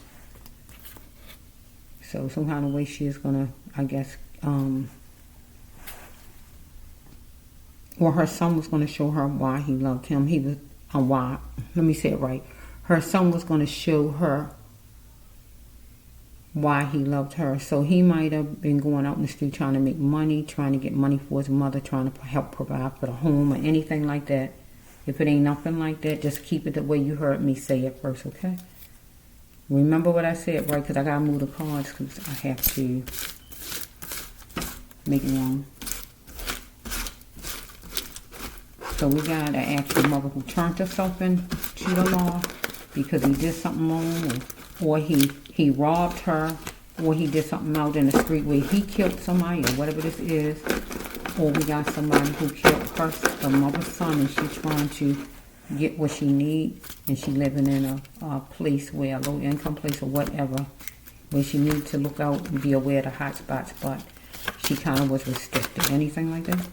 Speaker 1: So some kind of way she is going to, I guess, or her son was going to show her why he loved him. He was, why, let me say it right. Her son was going to show her why he loved her. So he might have been going out in the street trying to make money, trying to get money for his mother, trying to help provide for the home or anything like that. If it ain't nothing like that, just keep it the way you heard me say it first, okay? Remember what I said, right? Because I got to move the cards because I have to make one. So we got to ask the mother who turned herself in to the law because he did something wrong, or he robbed her, or he did something out in the street where he killed somebody, or whatever this is. Or we got somebody who killed the mother's son, and she's trying to get what she need, and she living in a place where, a low income place or whatever, where she needs to look out and be aware of the hot spots, but she kind of was restricted. Anything like that?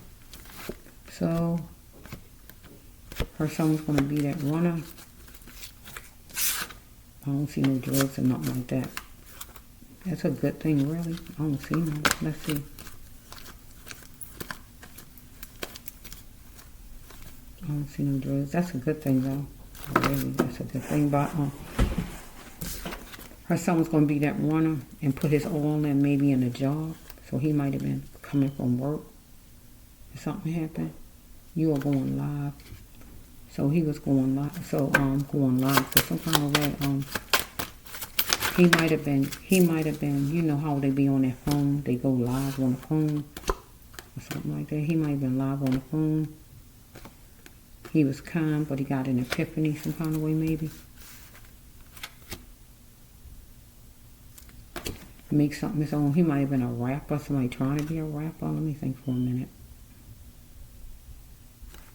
Speaker 1: So her son was going to be that runner. I don't see no drugs or nothing like that. That's a good thing, really. I don't see no. Let's see. I don't see no drugs. That's a good thing, though. Really, that's a good thing. But her son was going to be that runner and put his all in, maybe in a job. So he might have been coming from work. If something happened, you are going live. So he was going live. So going live. So some kind of way, he might have been. You know how they be on their phone? They go live on the phone or something like that. He might have been live on the phone. He was calm, but he got an epiphany some kind of way, maybe. Make something his own. He might have been a rapper, somebody trying to be a rapper. Let me think for a minute.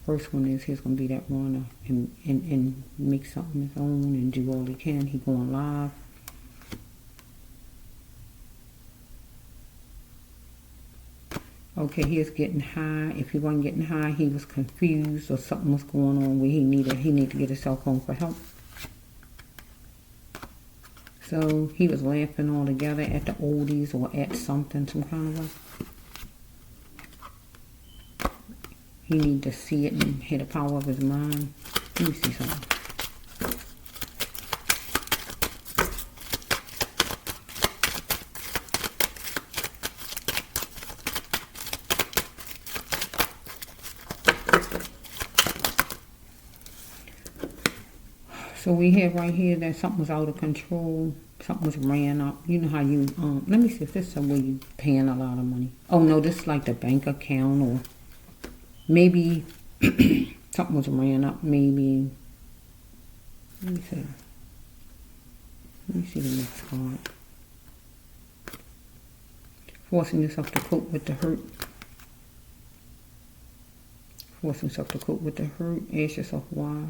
Speaker 1: First one is he's going to be that runner and make something his own and do all he can. He going live. Okay, he is getting high. If he wasn't getting high, he was confused or something was going on where he needed to get his cell phone for help. So he was laughing all together at the oldies or at something, some kind of way. He needed to see it and hit the power of his mind. Let me see something. So we have right here that something was out of control. Something was ran up. You know how you, let me see if this is somewhere you paying a lot of money. Oh no, this is like the bank account, or maybe something was ran up. Maybe, let me see. Let me see the next card. Forcing yourself to cope with the hurt. Forcing yourself to cope with the hurt. Ask yourself why.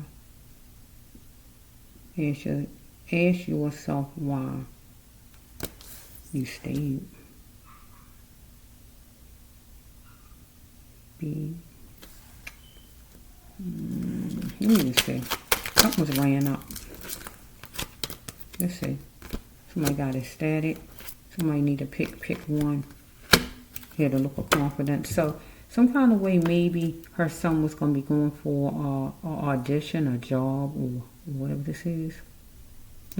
Speaker 1: Ask yourself why you stayed. Let me just see. Something was ran up. Let's see. Somebody got ecstatic. Somebody need to pick one. Here to look of confidence. So Some kind of way maybe her son was going to be going for a audition, a job, or whatever this is.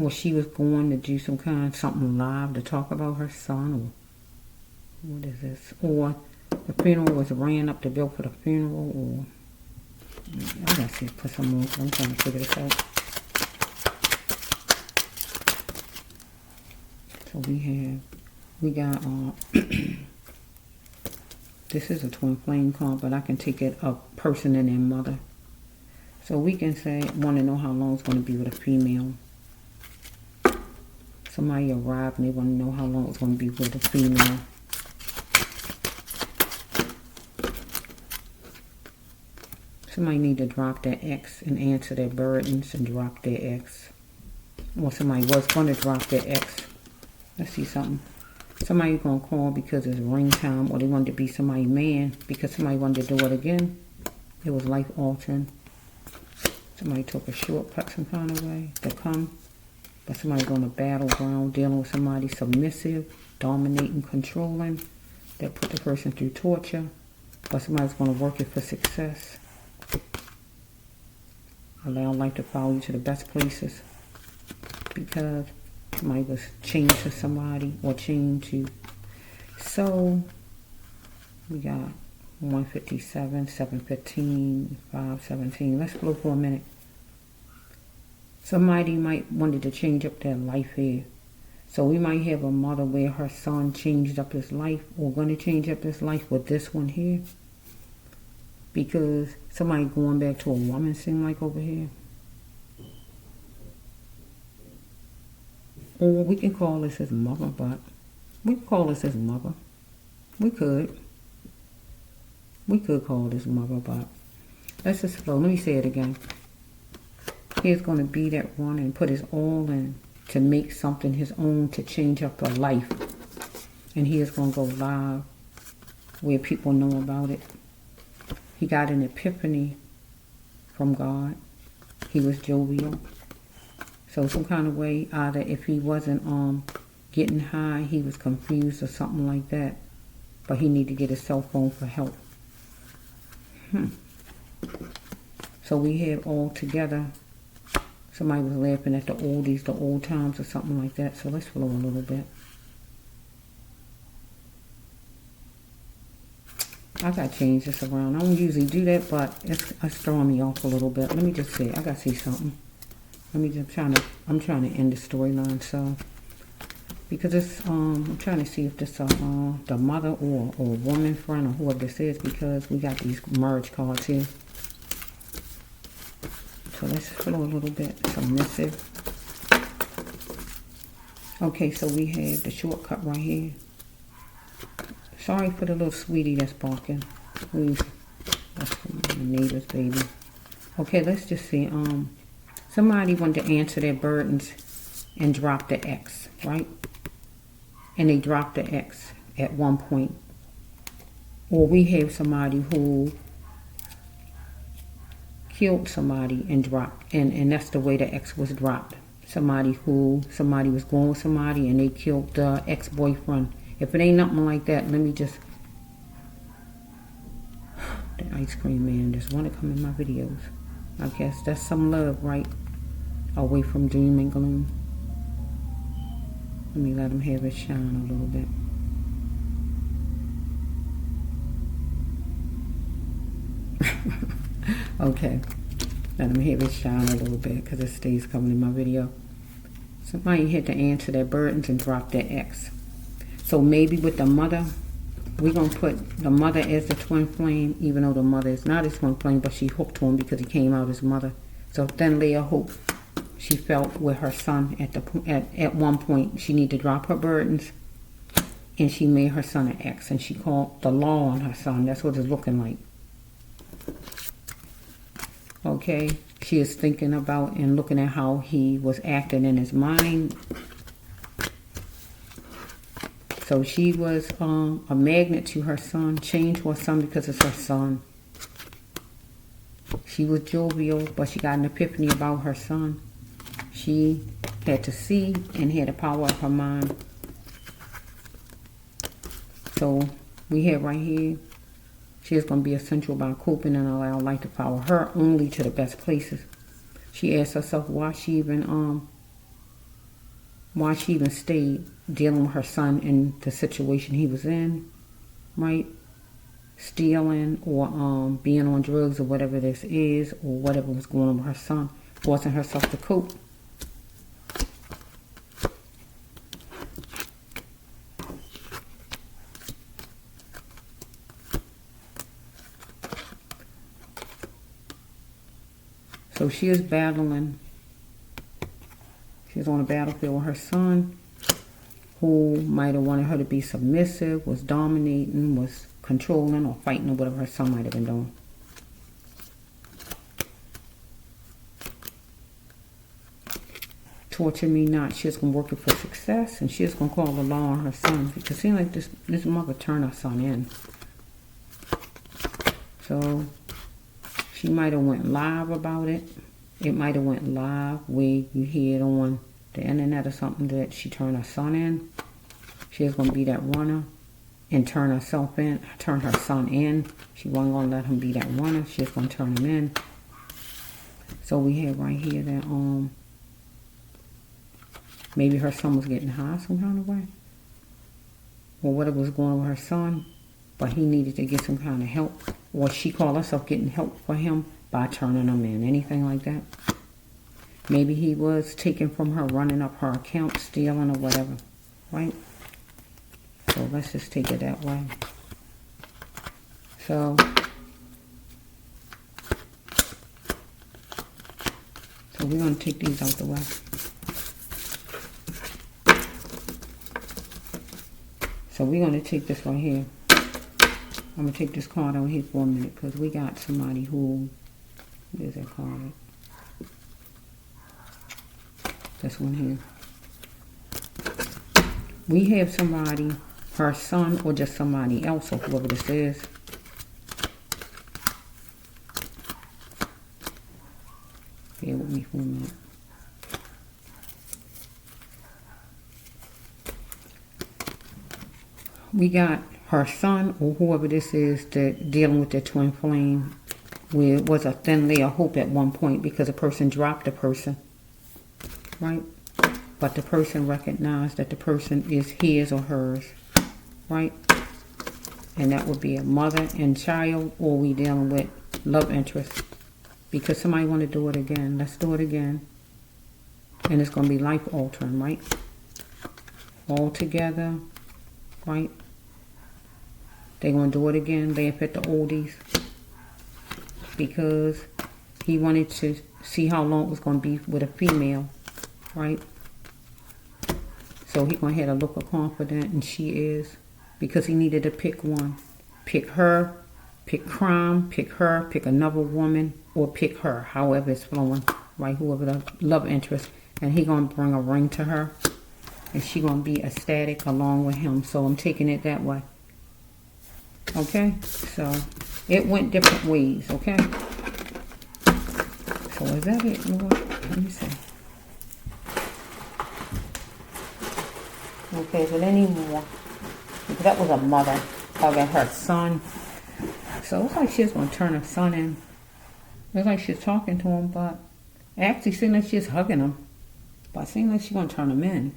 Speaker 1: Or she was going to do something live to talk about her son, or what is this? Or the funeral was ran up the bill for the funeral, or I gotta see, put some more. I'm trying to figure this out. So we got this is a twin flame card, but I can take it a person and their mother. So we can say, want to know how long it's going to be with a female. Somebody arrived and they want to know how long it's going to be with a female. Somebody need to drop their ex and answer their burdens and drop their ex. Or somebody was going to drop their ex. Let's see something. Somebody going to call because it's ring time, or they wanted to be somebody's man because somebody wanted to do it again. It was life altering. Somebody took a shortcut some kind of way to come. But somebody's on a battleground dealing with somebody submissive, dominating, controlling, that put the person through torture. But somebody's going to work it for success. Allow life to follow you to the best places. Because somebody was chained to somebody or chained to. So we got 157, 715, 517. Let's flow for a minute. Somebody might wanted to change up their life here. So we might have a mother where her son changed up his life, or going to change up his life with this one here. Because somebody going back to a woman seem like over here. Or we can call this his mother, but we can call this his mother. We could call this mother, but let's just flow. Let me say it again. He's going to be that one and put his all in to make something his own, to change up a life. And he is going to go live where people know about it. He got an epiphany from God. He was jovial. So some kind of way, either if he wasn't getting high, he was confused or something like that. But he needed to get his cell phone for help. So we had all together. Somebody was laughing at the oldies, the old times or something like that. So let's flow a little bit. I got to change this around. I don't usually do that, but it's throwing me off a little bit. Let me just see. I got to see something. Let me just I'm trying to end the storyline. So because it's I'm trying to see if this the mother or woman friend or whoever this is, because we got these merge cards here. So let's flow a little bit. Submissive. Okay, so we have the shortcut right here. Sorry for the little sweetie that's barking. Please. That's my neighbor's baby. Okay, let's just see. Somebody wanted to answer their burdens and drop the X, right? And they dropped the X at one point. Or we have somebody who killed somebody and dropped, and that's the way the X was dropped. Somebody was going with somebody and they killed the ex-boyfriend. If it ain't nothing like that, let me just... The ice cream man just want to come in my videos. I guess that's some love, right? Away from doom and gloom. Let me let him have his shine a little bit. Okay. Let him have his shine a little bit because it stays coming in my video. Somebody had to answer their burdens and drop their ex. So maybe with the mother, we're going to put the mother as the twin flame, even though the mother is not his twin flame, but she hooked to him because he came out as mother. So then Leah Hope, she felt with her son at one point, she needed to drop her burdens, and she made her son an ex, and she called the law on her son. That's what it's looking like. Okay, she is thinking about and looking at how he was acting in his mind. So she was a magnet to her son, chained to her son because it's her son. She was jovial, but she got an epiphany about her son. She had to see and had the power of her mind. So we have right here, She is going to be essential by coping and allow life to follow her only to the best places. She asks herself why she even stayed dealing with her son in the situation he was in, right? Stealing or being on drugs or whatever this is, or whatever was going on with her son, forcing herself to cope. So she is battling. She's on a battlefield with her son, who might have wanted her to be submissive, was dominating, was controlling or fighting or whatever her son might have been doing. Torture me not. She's going to work it for success, and she's going to call the law on her son, because it seems like this mother turned her son in. So she might have went live about it. It might have went live where you hear it on the internet or something that she turned her son in. She's going to be that runner and turn herself in, turn her son in. She wasn't going to let him be that runner. She's going to turn him in. So we have right here that maybe her son was getting high some kind of way, or whatever was going on with her son, but he needed to get some kind of help, or she called herself getting help for him by turning him in, anything like that. Maybe he was taken from her, running up her account, stealing or whatever, right? So let's just take it that way. So we're going to take these out the way. So we're going to take this right here. I'm going to take this card out here for a minute, because we got somebody who, where's that card? This one here. We have somebody, her son, or just somebody else, or whoever this is. Bear with me for a minute. We got her son, or whoever this is, that dealing with their twin flame, where it was a thin layer of hope at one point, because a person dropped a person, right? But the person recognized that the person is his or hers, right? And that would be a mother and child, or we dealing with love interest, because somebody want to do it again. Let's do it again. And it's going to be life altering, right? All together, right? They're going to do it again, laugh at the oldies, because he wanted to see how long it was going to be with a female, right? So he going to have a look of confidence, and she is, because he needed to pick one. Pick her, pick crime, pick her, pick another woman, or pick her, however it's flowing, right? Whoever the love interest. And he going to bring a ring to her, and she going to be ecstatic along with him. So I'm taking it that way. Okay, so it went different ways, okay? So is that it, Lord? Let me see. Okay, is it any more? Because that was a mother hugging her son. So it's like she's going to turn her son in. It's like she's talking to him, but it actually seems like she's hugging him. But it seems like she's going to turn him in.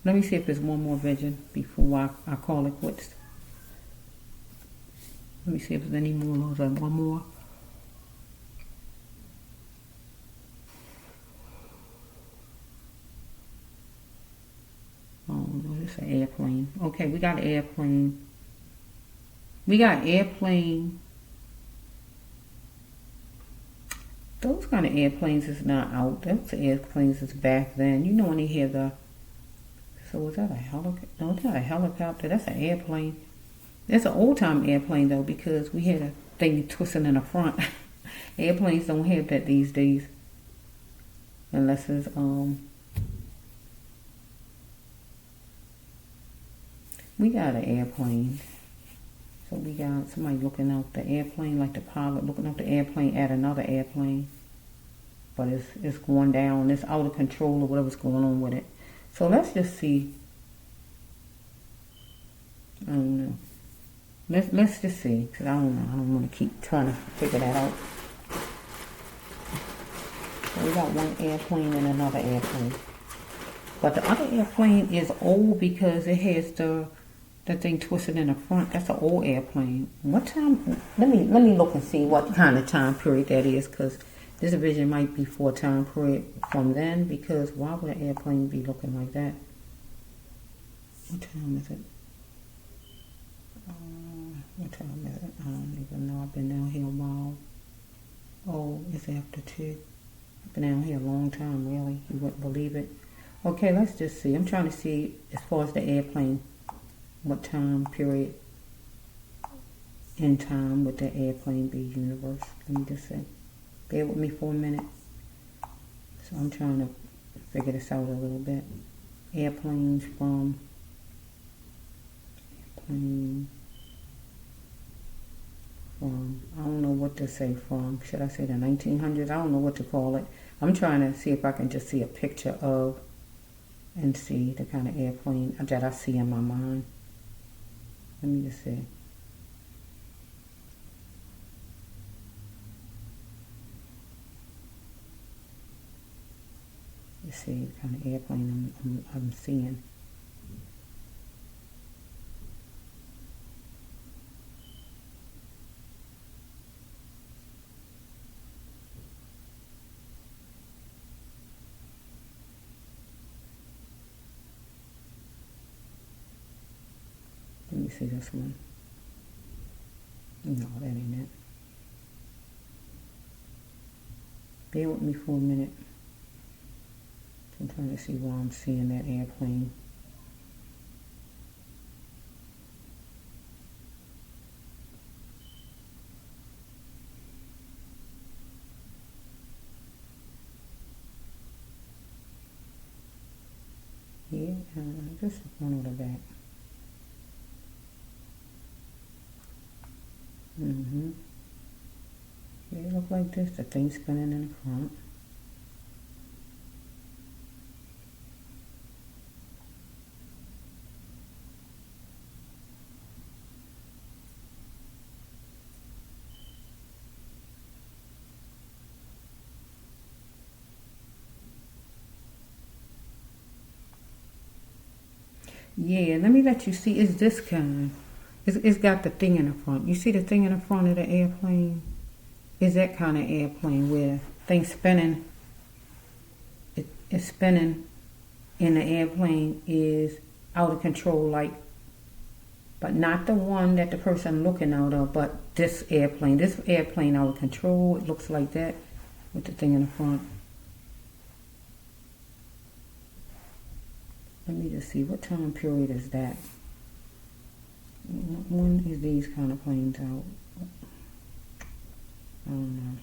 Speaker 1: Let me see if there's one more vision before I call it quits. Let me see if there's any more. There's like one more. Oh, no, it's an airplane. Okay, we got an airplane. We got airplane. Those kind of airplanes is not out. Those airplanes is back then. You know when they hear the... So was that a helicopter? No, it's not a helicopter. That's an airplane. That's an old-time airplane, though, because we had a thing twisting in the front. Airplanes don't have that these days. Unless it's, we got an airplane. So we got somebody looking out the airplane, like the pilot looking out the airplane at another airplane. but it's going down. It's out of control or whatever's going on with it. So let's just see. I don't know. Let's just see, because I don't know. I don't want to keep trying to figure that out. So we got one airplane and another airplane. But the other airplane is old because it has that thing twisted in the front. That's an old airplane. What time? Let me look and see what kind of time period that is, because this vision might be for a time period from then, because why would an airplane be looking like that? What time is it? What time is it? I don't even know. I've been down here a while. Oh, it's after 2. I've been down here a long time, really. You wouldn't believe it. Okay, let's just see. I'm trying to see, as far as the airplane, what time period in time would the airplane be, universe? Let me just see. Bear with me for a minute. So I'm trying to figure this out a little bit. Airplanes from... I don't know what to say from. Should I say the 1900s? I don't know what to call it. I'm trying to see if I can just see a picture of and see the kind of airplane that I see in my mind. Let me just see. Let's see the kind of airplane I'm seeing. Let me see this one. No, that ain't it. Bear with me for a minute. I'm trying to see why I'm seeing that airplane. Yeah, just one on the back. Yeah, it look like this. The thing spinning in the front. Yeah, let me let you see. It's this kind. It's got the thing in the front. You see the thing in the front of the airplane? Is that kind of airplane where the thing's spinning? It's spinning in the airplane is out of control, like, but not the one that the person looking out of, but this airplane. This airplane out of control. It looks like that with the thing in the front. Let me just see. What time period is that? When is these kind of planes out? I don't know.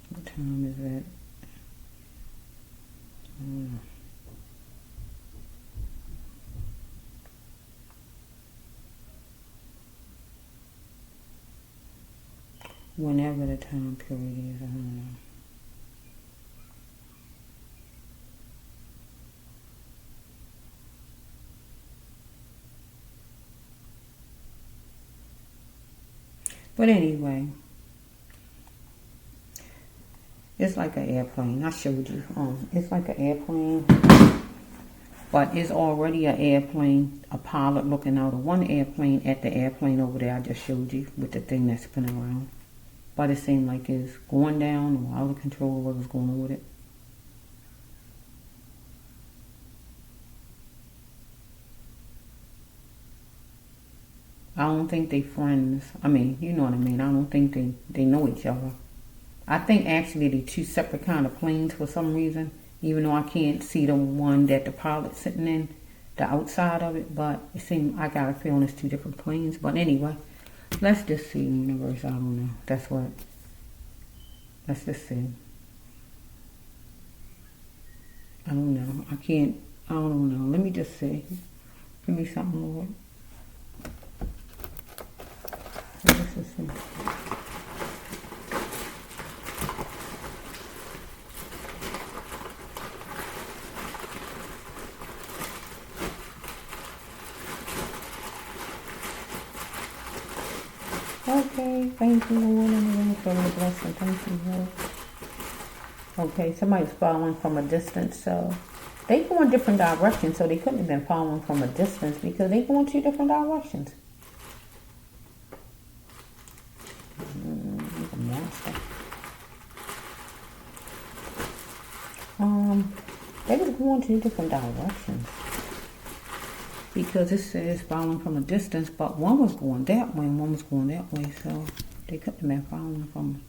Speaker 1: What time is that? I don't know. Whenever the time period is, I don't know. But anyway, it's like an airplane. I showed you. It's like an airplane, but it's already an airplane, a pilot looking out of one airplane at the airplane over there I just showed you with the thing that's spinning around. But it seemed like it's going down or out of control, what was going on with it. I don't think they friends. I mean, you know what I mean. I don't think they know each other. I think actually they're two separate kind of planes for some reason. Even though I can't see the one that the pilot's sitting in, the outside of it. But it seems, I got a feeling it's two different planes. But anyway, let's just see, universe. I don't know. That's what. Let's just see. I don't know. I can't. I don't know. Let me just see. Give me something, Lord. Let's just see. Okay, thank you, Lord, in the for the blessing. Thank you, Lord. Okay, somebody's following from a distance, so they go in different directions, so they couldn't have been following from a distance because they go in two different directions. He's a monster. They was going two different directions because it says following from a distance, but one was going that way and one was going that way, so they couldn't have been following from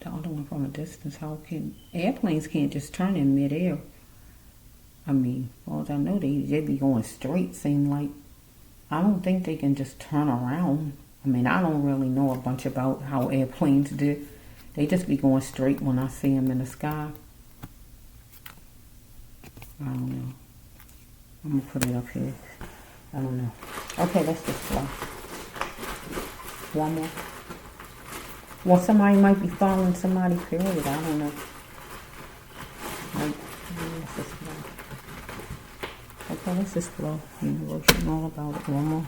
Speaker 1: the other one from a distance. How can airplanes can't just turn in midair? I mean, well, I know they be going straight. Seem like I don't think they can just turn around. I mean, I don't really know a bunch about how airplanes do. They just be going straight when I see them in the sky. I don't know. I'm gonna put it up here. I don't know. Okay, let's just go. One more. Well, somebody might be following somebody, period. I don't know. Let's just flow. Okay, let's just flow. Universal, all about it. One more.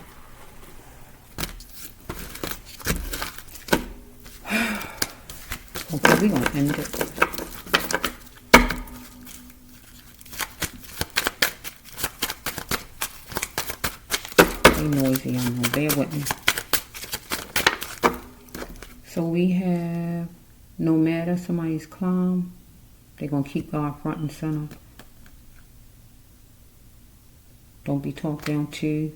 Speaker 1: Okay, we're going to end it. They noisy, I know. Bear with me. So we have, no matter somebody's calm, they're going to keep God front and center. Don't be talked down to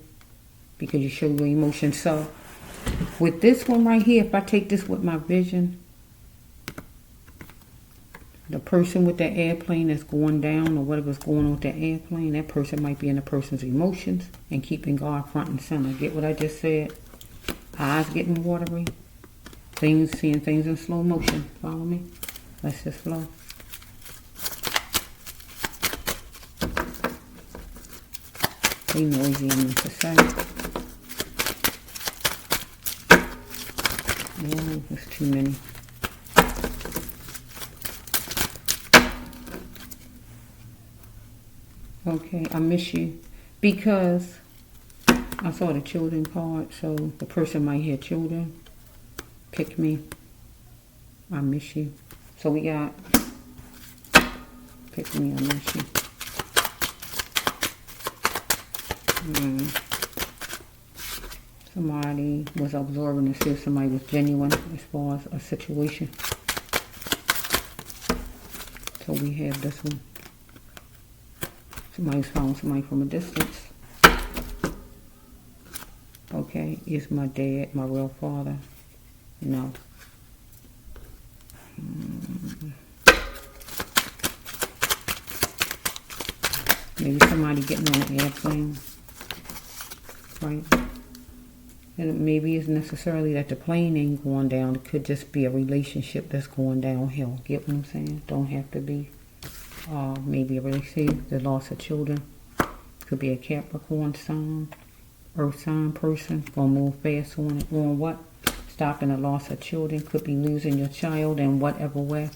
Speaker 1: because you show your emotions. So with this one right here, if I take this with my vision, the person with that airplane that's going down or whatever's going on with that airplane, that person might be in the person's emotions and keeping God front and center. Get what I just said? Eyes getting watery. Seeing things in slow motion. Follow me? Let's just flow. They noisy, I mean to say. Yeah, there's too many. Okay, I miss you. Because I saw the children card, so the person might hear children. Pick me. I miss you. So we got pick me, I miss you. Somebody was observing to see if somebody was genuine as far as a situation. So we have this one. Somebody's following somebody from a distance. Okay, is my dad my real father? No. Maybe somebody getting on an airplane, right? And maybe it's necessarily that the plane ain't going down. It could just be a relationship that's going downhill. Get what I'm saying? Don't have to be maybe a relationship, the loss of children. Could be a Capricorn sign, Earth sign person, gonna move fast on it. On what? Stopping the loss of children. Could be losing your child in whatever way.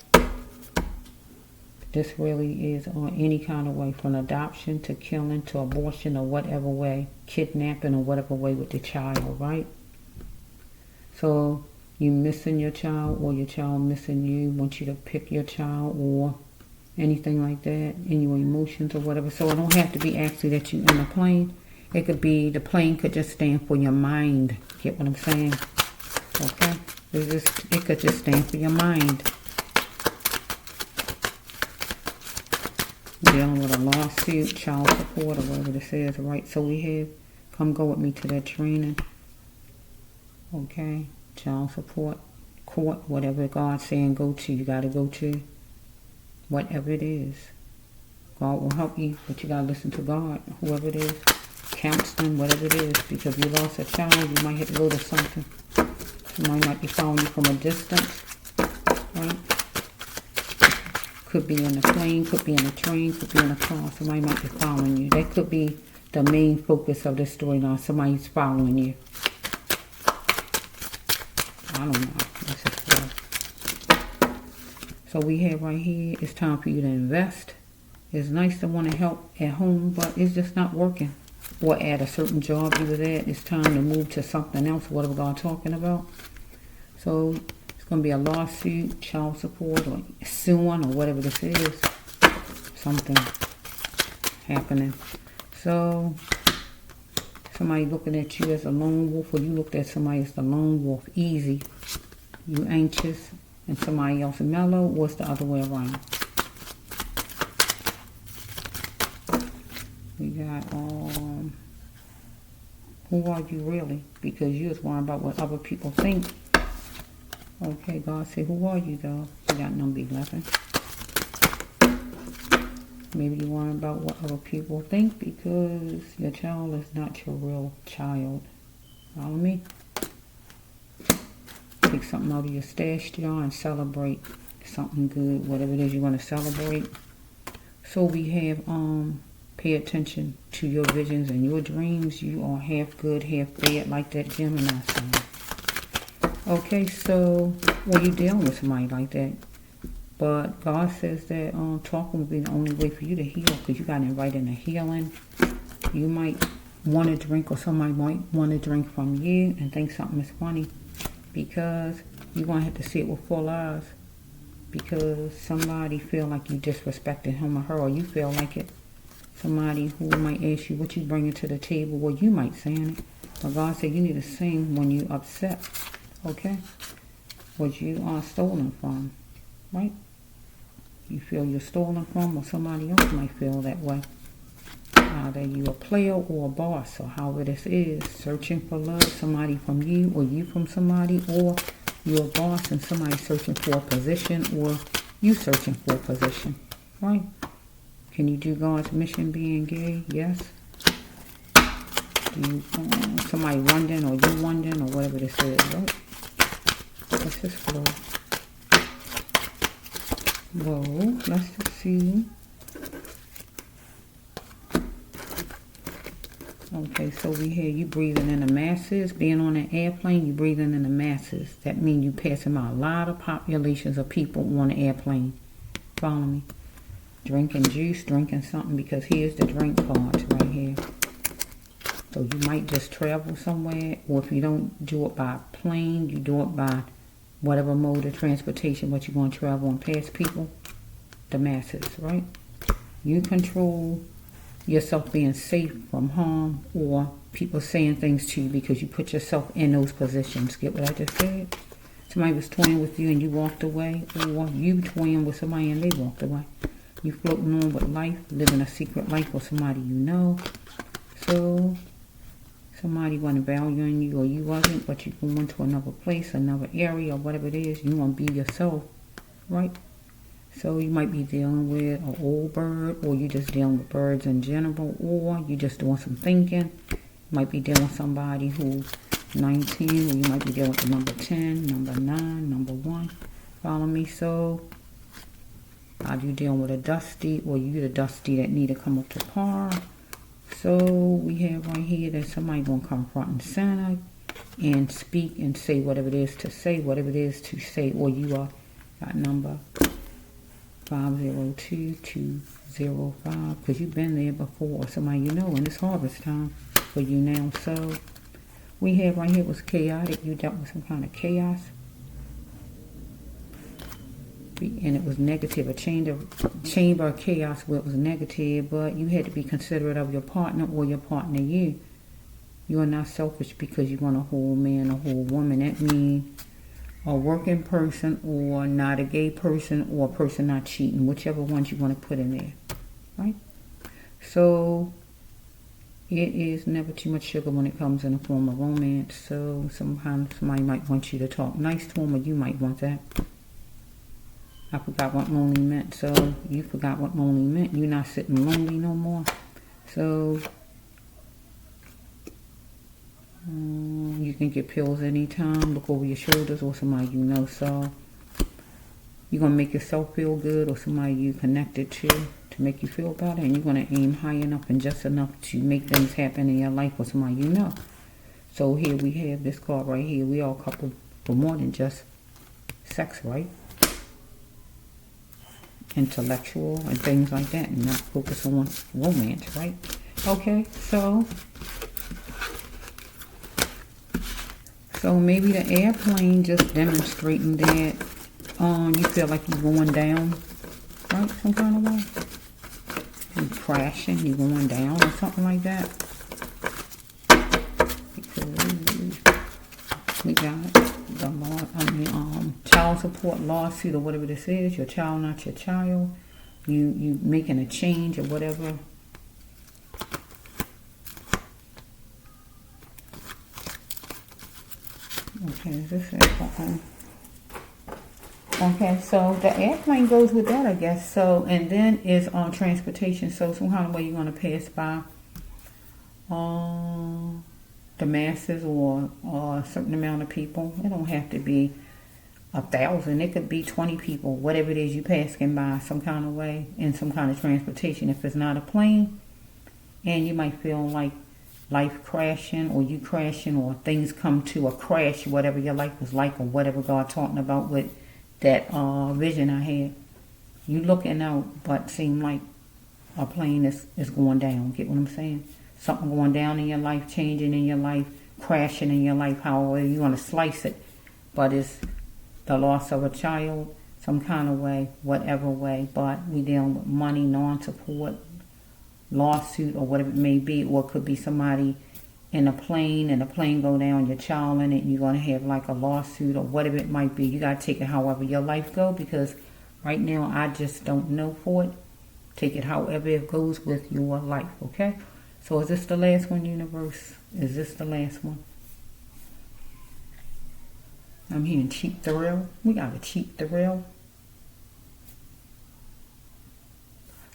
Speaker 1: This really is on any kind of way, from adoption to killing to abortion or whatever way, kidnapping or whatever way with the child, right? So you missing your child or your child missing you, want you to pick your child or anything like that in your emotions or whatever. So it don't have to be actually that you're in a plane. It could be, the plane could just stand for your mind. Get what I'm saying? Okay? It could just stand for your mind. Dealing with a lawsuit, child support, or whatever this is, right? So we have, come go with me to that training. Okay? Child support, court, whatever God's saying go to, you got to go to. Whatever it is. God will help you, but you got to listen to God, whoever it is. Counseling, whatever it is, because if you lost a child, you might have to go to something. Somebody might be following you from a distance, right? Could be in the plane, could be in the train, could be in a car. Somebody might be following you. That could be the main focus of this storyline. Somebody's following you. I don't know. That's just so we have right here, it's time for you to invest. It's nice to want to help at home, but it's just not working. Or at a certain job you was at, it's time to move to something else, whatever God's talking about. So it's going to be a lawsuit, child support, or suing, or whatever this is. Something happening. So somebody looking at you as a lone wolf, or you looked at somebody as the lone wolf. Easy. You anxious, and somebody else mellow. What's the other way around? We got, who are you really? Because you was worrying about what other people think. Okay, God said, who are you though? We got number 11. Maybe you're worrying about what other people think because your child is not your real child. Follow me? Take something out of your stash jar and celebrate something good, whatever it is you want to celebrate. So we have, pay attention to your visions and your dreams. You are half good, half bad, like that Gemini sign. Okay, so, well, you're dealing with somebody like that. But God says that talking will be the only way for you to heal, because you got to invite in a healing. You might want to drink, or somebody might want to drink from you and think something is funny, because you're going to have to see it with full eyes, because somebody feel like you disrespected him or her, or you feel like it. Somebody who might ask you what you bringing to the table, well, you might sing it. But God said you need to sing when you're upset, okay? What you are stolen from, right? You feel you're stolen from, or somebody else might feel that way. Either you a player or a boss, or however this is, searching for love, somebody from you or you from somebody, or you're a boss and somebody searching for a position, or you searching for a position, right? Can you do God's mission being gay? Yes. Do you, somebody wondering, or you wondering, or whatever this is, right? Let's just flow. Whoa, let's just see. Okay, so we hear you breathing in the masses. Being on an airplane, you breathing in the masses. That means you passing by a lot of populations of people on the airplane. Follow me? Drinking juice, drinking something, because here's the drink cards right here. So you might just travel somewhere, or if you don't do it by plane, you do it by whatever mode of transportation, but you're going to travel and pass people, the masses, right? You control yourself being safe from harm, or people saying things to you because you put yourself in those positions. Get what I just said? Somebody was toying with you and you walked away, or you toying with somebody and they walked away. You floating on with life, living a secret life with somebody you know. So somebody wasn't valuing you, or you wasn't, but you going to another place, another area, or whatever it is. You want to be yourself, right? So you might be dealing with an old bird, or you just dealing with birds in general, or you just doing some thinking. You might be dealing with somebody who's 19, or you might be dealing with the number 10, number 9, number 1. Follow me? So are you dealing with a dusty, or you the dusty that need to come up to par? So we have right here that somebody going to come front and center and speak and say whatever it is to say, whatever it is to say, or you are got number 502205, because you've been there before, or somebody you know, and it's harvest time for you now. So we have right here was chaotic. You dealt with some kind of chaos, and it was negative, a chamber of chaos where it was negative, but you had to be considerate of your partner, or your partner you. You are not selfish because you want a whole man, a whole woman. That means a working person, or not a gay person, or a person not cheating, whichever ones you want to put in there, right? So it is never too much sugar when it comes in the form of romance. So sometimes somebody might want you to talk nice to them, or you might want that. I forgot what lonely meant, so you forgot what lonely meant. You're not sitting lonely no more. So you can get pills anytime. Look over your shoulders, or somebody you know. So you're going to make yourself feel good, or somebody you connected to make you feel better. And you're going to aim high enough and just enough to make things happen in your life with somebody you know. So here we have this card right here. We all coupled for more than just sex, right? Intellectual and things like that, and not focus on romance, right? Okay, so So maybe the airplane just demonstrating that you feel like you're going down, right? Some kind of way. You're crashing, you're going down or something like that. Because we got the law, child support lawsuit or whatever this is. Your child, not your child. You making a change or whatever. Okay, is this it? Okay, so the airplane goes with that, I guess. So, and then is on transportation. So some kind of way you're going to pass by the masses or a certain amount of people. It don't have to be 1,000. It could be 20 people. Whatever it is you passing by some kind of way in some kind of transportation. If it's not a plane, and you might feel like life crashing or you crashing or things come to a crash, whatever your life was like or whatever God talking about with that vision I had. You looking out, but seem like a plane is going down. Get what I'm saying? Something going down in your life, changing in your life, crashing in your life, however you want to slice it. But it's the loss of a child, some kind of way, whatever way. But we dealing with money, non-support, lawsuit, or whatever it may be. Or it could be somebody in a plane and the plane go down, your child in it, and you're going to have like a lawsuit or whatever it might be. You got to take it however your life go, because right now I just don't know for it. Take it however it goes with your life, okay? So is this the last one, universe? Is this the last one? I'm hearing cheap thrill. We got a cheap thrill.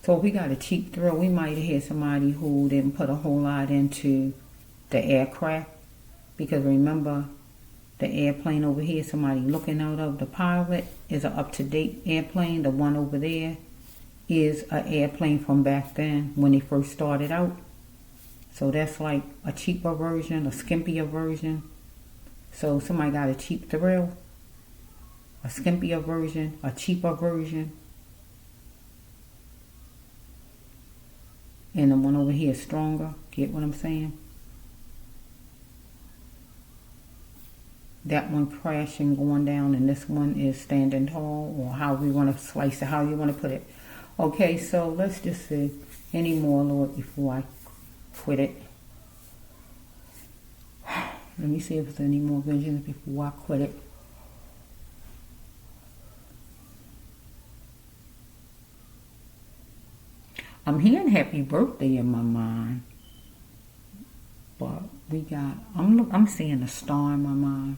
Speaker 1: So if we got a cheap thrill, we might have had somebody who didn't put a whole lot into the aircraft. Because remember, the airplane over here, somebody looking out of the pilot is an up-to-date airplane. The one over there is an airplane from back then when they first started out. So that's like a cheaper version, a skimpier version. So somebody got a cheap thrill, a skimpier version, a cheaper version. And the one over here is stronger. Get what I'm saying? That one crashing, going down, and this one is standing tall, or how we want to slice it, how you want to put it. Okay, so let's just see. Any more, Lord, before I quit it. Let me see if there's any more visions before I quit it. I'm hearing happy birthday in my mind. But we got, I'm seeing a star in my mind.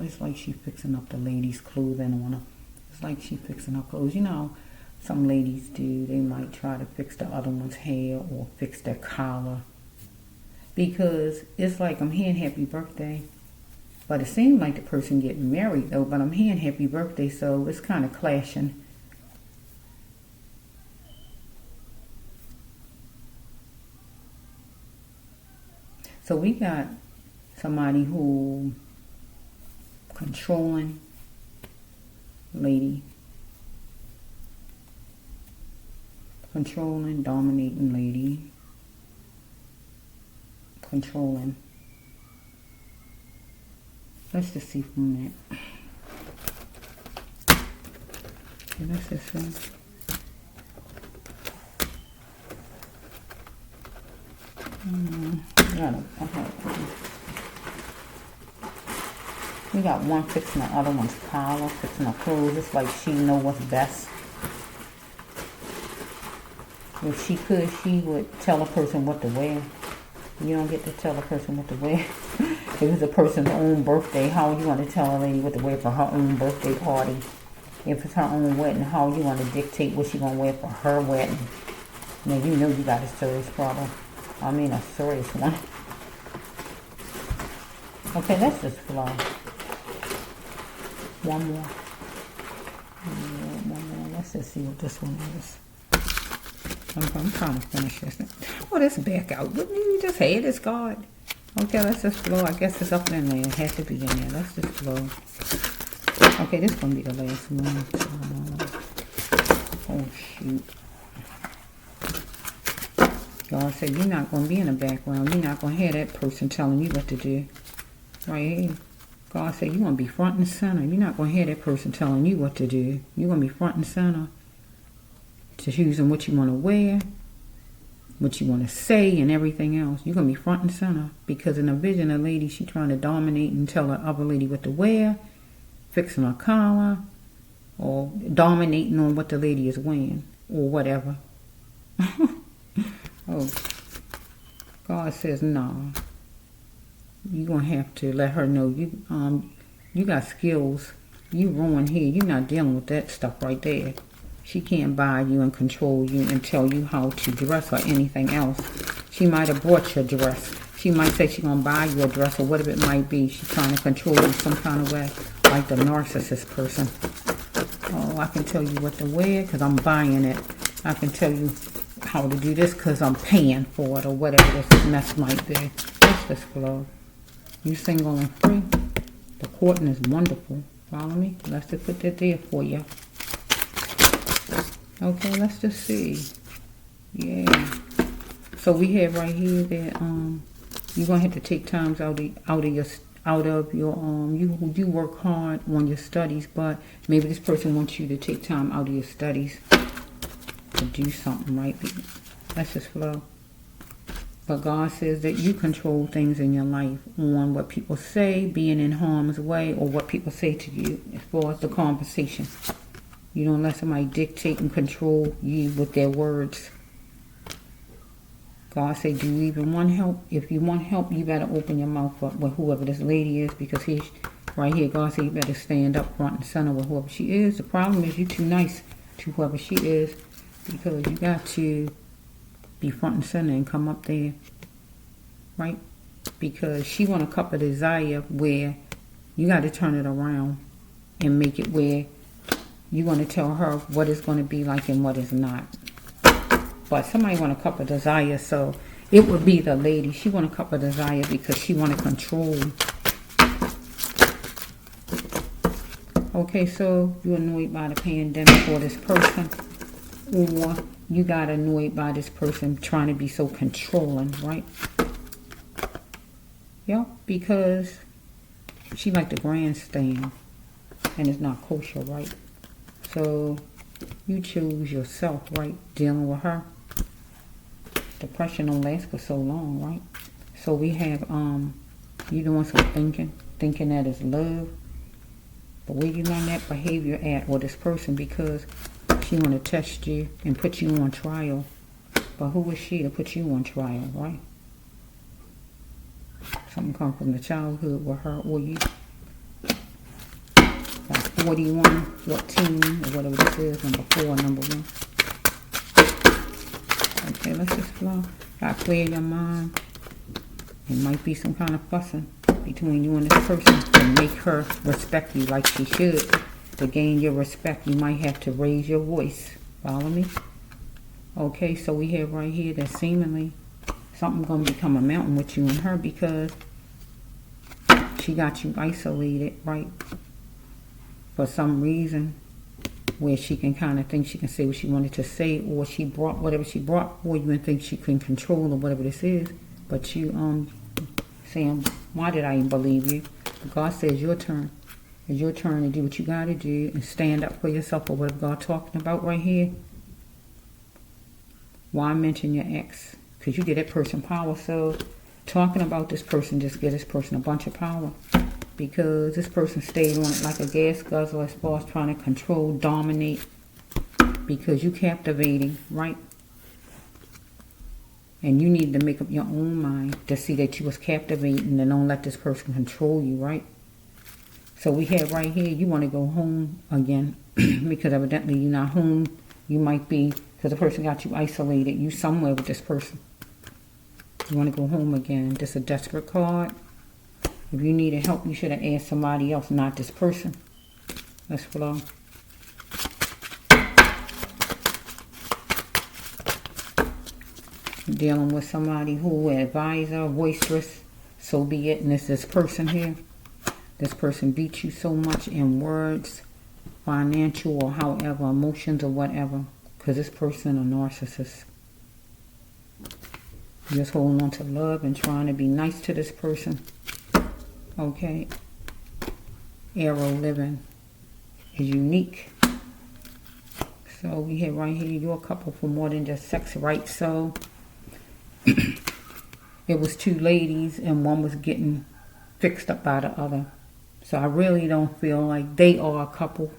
Speaker 1: It's like she fixing up the lady's clothing on her. It's like she fixing her clothes. You know, some ladies do. They might try to fix the other one's hair or fix their collar. Because it's like I'm hearing happy birthday. But it seems like the person getting married though. But I'm hearing happy birthday, so it's kind of clashing. So we got somebody who controlling lady. Controlling, dominating lady. Controlling. Let's just see from that. Okay, let's just see. We got one fixing the other one's collar, fixing her clothes. It's like she know what's best. If she could, she would tell a person what to wear. You don't get to tell a person what to wear. If it's a person's own birthday, how you want to tell a lady what to wear for her own birthday party? If it's her own wedding, how you want to dictate what she gonna wear for her wedding? Now you know you got a serious problem. I mean a serious one. Okay, let's just flow. One more. One more. Let's just see what this one is. I'm trying to finish this. Oh, this back out. Wouldn't you just had this card? Okay, let's just flow. I guess it's up in there. It has to be in there. Let's just flow. Okay, this is going to be the last one. Oh, shoot. God said you're not going to be in the background. You're not going to have that person telling you what to do. Right here. God said you're going to be front and center. You're not going to have that person telling you what to do. You're going to be front and center. To choosing what you want to wear, what you want to say, and everything else. You're going to be front and center. Because in a vision, a lady, she trying to dominate and tell the other lady what to wear, fixing her collar, or dominating on what the lady is wearing, or whatever. Oh, God says, nah. You're going to have to let her know you got skills. You ruin here. You're not dealing with that stuff right there. She can't buy you and control you and tell you how to dress or anything else. She might have bought your dress. She might say she's going to buy you a dress or whatever it might be. She's trying to control you some kind of way, like the narcissist person. Oh, I can tell you what to wear because I'm buying it. I can tell you how to do this because I'm paying for it or whatever this mess might be. Let's just flow. You single and free. The courting is wonderful. Follow me? Let's just put that there for you. Okay, let's just see. Yeah. So we have right here that you're gonna have to take times out of your you work hard on your studies, but maybe this person wants you to take time out of your studies to do something, right? Let's just flow. But God says that you control things in your life on what people say, being in harm's way, or what people say to you as far as the conversation. You don't let somebody dictate and control you with their words. God said, do you even want help? If you want help, you better open your mouth up with whoever this lady is, because he's right here. God said you better stand up front and center with whoever she is. The problem is you're too nice to whoever she is, because you got to be front and center and come up there, right? Because she want a cup of desire where you got to turn it around and make it where you want to tell her what it's going to be like and what it's not. But somebody want a cup of desire, so it would be the lady. She want a cup of desire because she want to control. Okay, so you're annoyed by the pandemic or this person, or you got annoyed by this person trying to be so controlling, right? Yeah, because she like the grandstand, and it's not kosher, right? So you choose yourself, right? Dealing with her. Depression don't last for so long, right? So we have you doing some thinking that is love. But where you learn that behavior at with this person, because she want to test you and put you on trial. But who is she to put you on trial, right? Something come from the childhood with her or you. 41, 14, or whatever this is, number 4, number 1. Okay, let's just flow. Gotta clear your mind. It might be some kind of fussing between you and this person to make her respect you like she should. To gain your respect, you might have to raise your voice. Follow me? Okay, so we have right here that seemingly something gonna become a mountain with you and her, because she got you isolated, right? For some reason, where she can kind of think she can say what she wanted to say, or she brought whatever she brought for you and think she can control or whatever this is. But you saying, why did I even believe you? But God says your turn. It's your turn to do what you got to do and stand up for yourself, or whatever God talking about right here. Why mention your ex? Because you get that person power. So talking about this person just give this person a bunch of power. Because this person stayed on it like a gas guzzler as far as trying to control, dominate. Because you captivating, right? And you need to make up your own mind to see that you was captivating and don't let this person control you, right? So we have right here, you want to go home again. Because evidently you're not home. You might be, because the person got you isolated. You somewhere with this person. You want to go home again. This is a desperate card. If you needed help, you should have asked somebody else, not this person. Let's flow. Dealing with somebody who advisor, boisterous, so be it. And it's this person here. This person beats you so much in words, financial, or however, emotions or whatever. Because this person a narcissist. Just holding on to love and trying to be nice to this person. Okay. Arrow living is unique. So we have right here, you're a couple for more than just sex, right? So it was two ladies and one was getting fixed up by the other. So I really don't feel like they are a couple.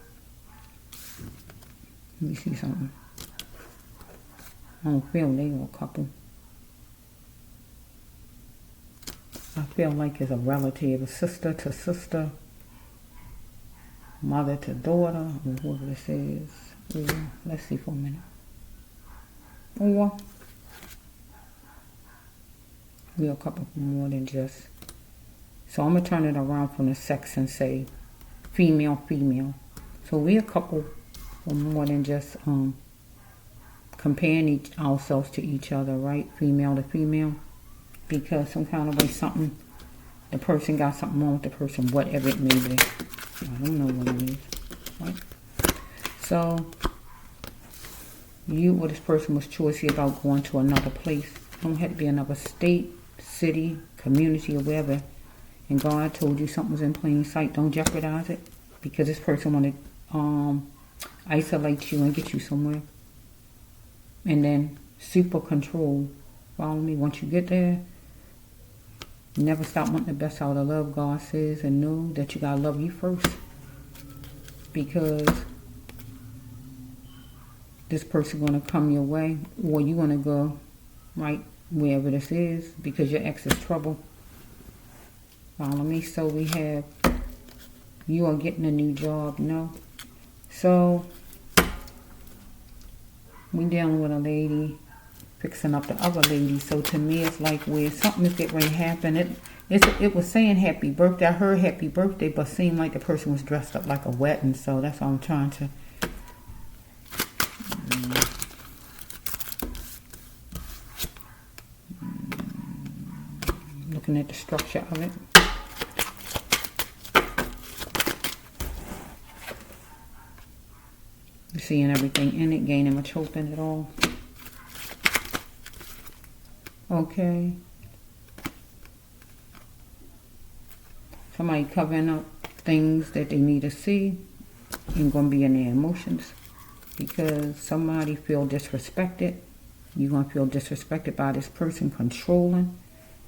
Speaker 1: Let me see something. I don't feel they are a couple. I feel like it's a relative, a sister to sister, mother to daughter, or whoever this is. Yeah, let's see for a minute. Or we're a couple more than just. So I'm going to turn it around from the sex and say female, female. So we're a couple for more than just comparing ourselves to each other, right? Female to female. Because some kind of way something, the person got something wrong with the person, whatever it may be. I don't know what it is. Right? So, you or this person was choosy about going to another place. It don't have to be another state, city, community, or wherever. And God told you something was in plain sight. Don't jeopardize it. Because this person wanted to isolate you and get you somewhere. And then super control. Follow me? Once you get there, never stop wanting the best out of love, God says, and know that you gotta love you first. Because this person gonna come your way, or you gonna go right wherever this is, because your ex is trouble. Follow me? So we have, you are getting a new job, no? So, we dealing with a lady fixing up the other lady. So to me, it's like where something is getting ready to happen. It was saying happy birthday. I heard happy birthday, but seemed like the person was dressed up like a wedding. So that's why I'm trying to. Looking at the structure of it. You're seeing everything in it, gaining much hope in it all. Okay. Somebody covering up things that they need to see ain't going to be in their emotions, because somebody feel disrespected. You're going to feel disrespected by this person controlling,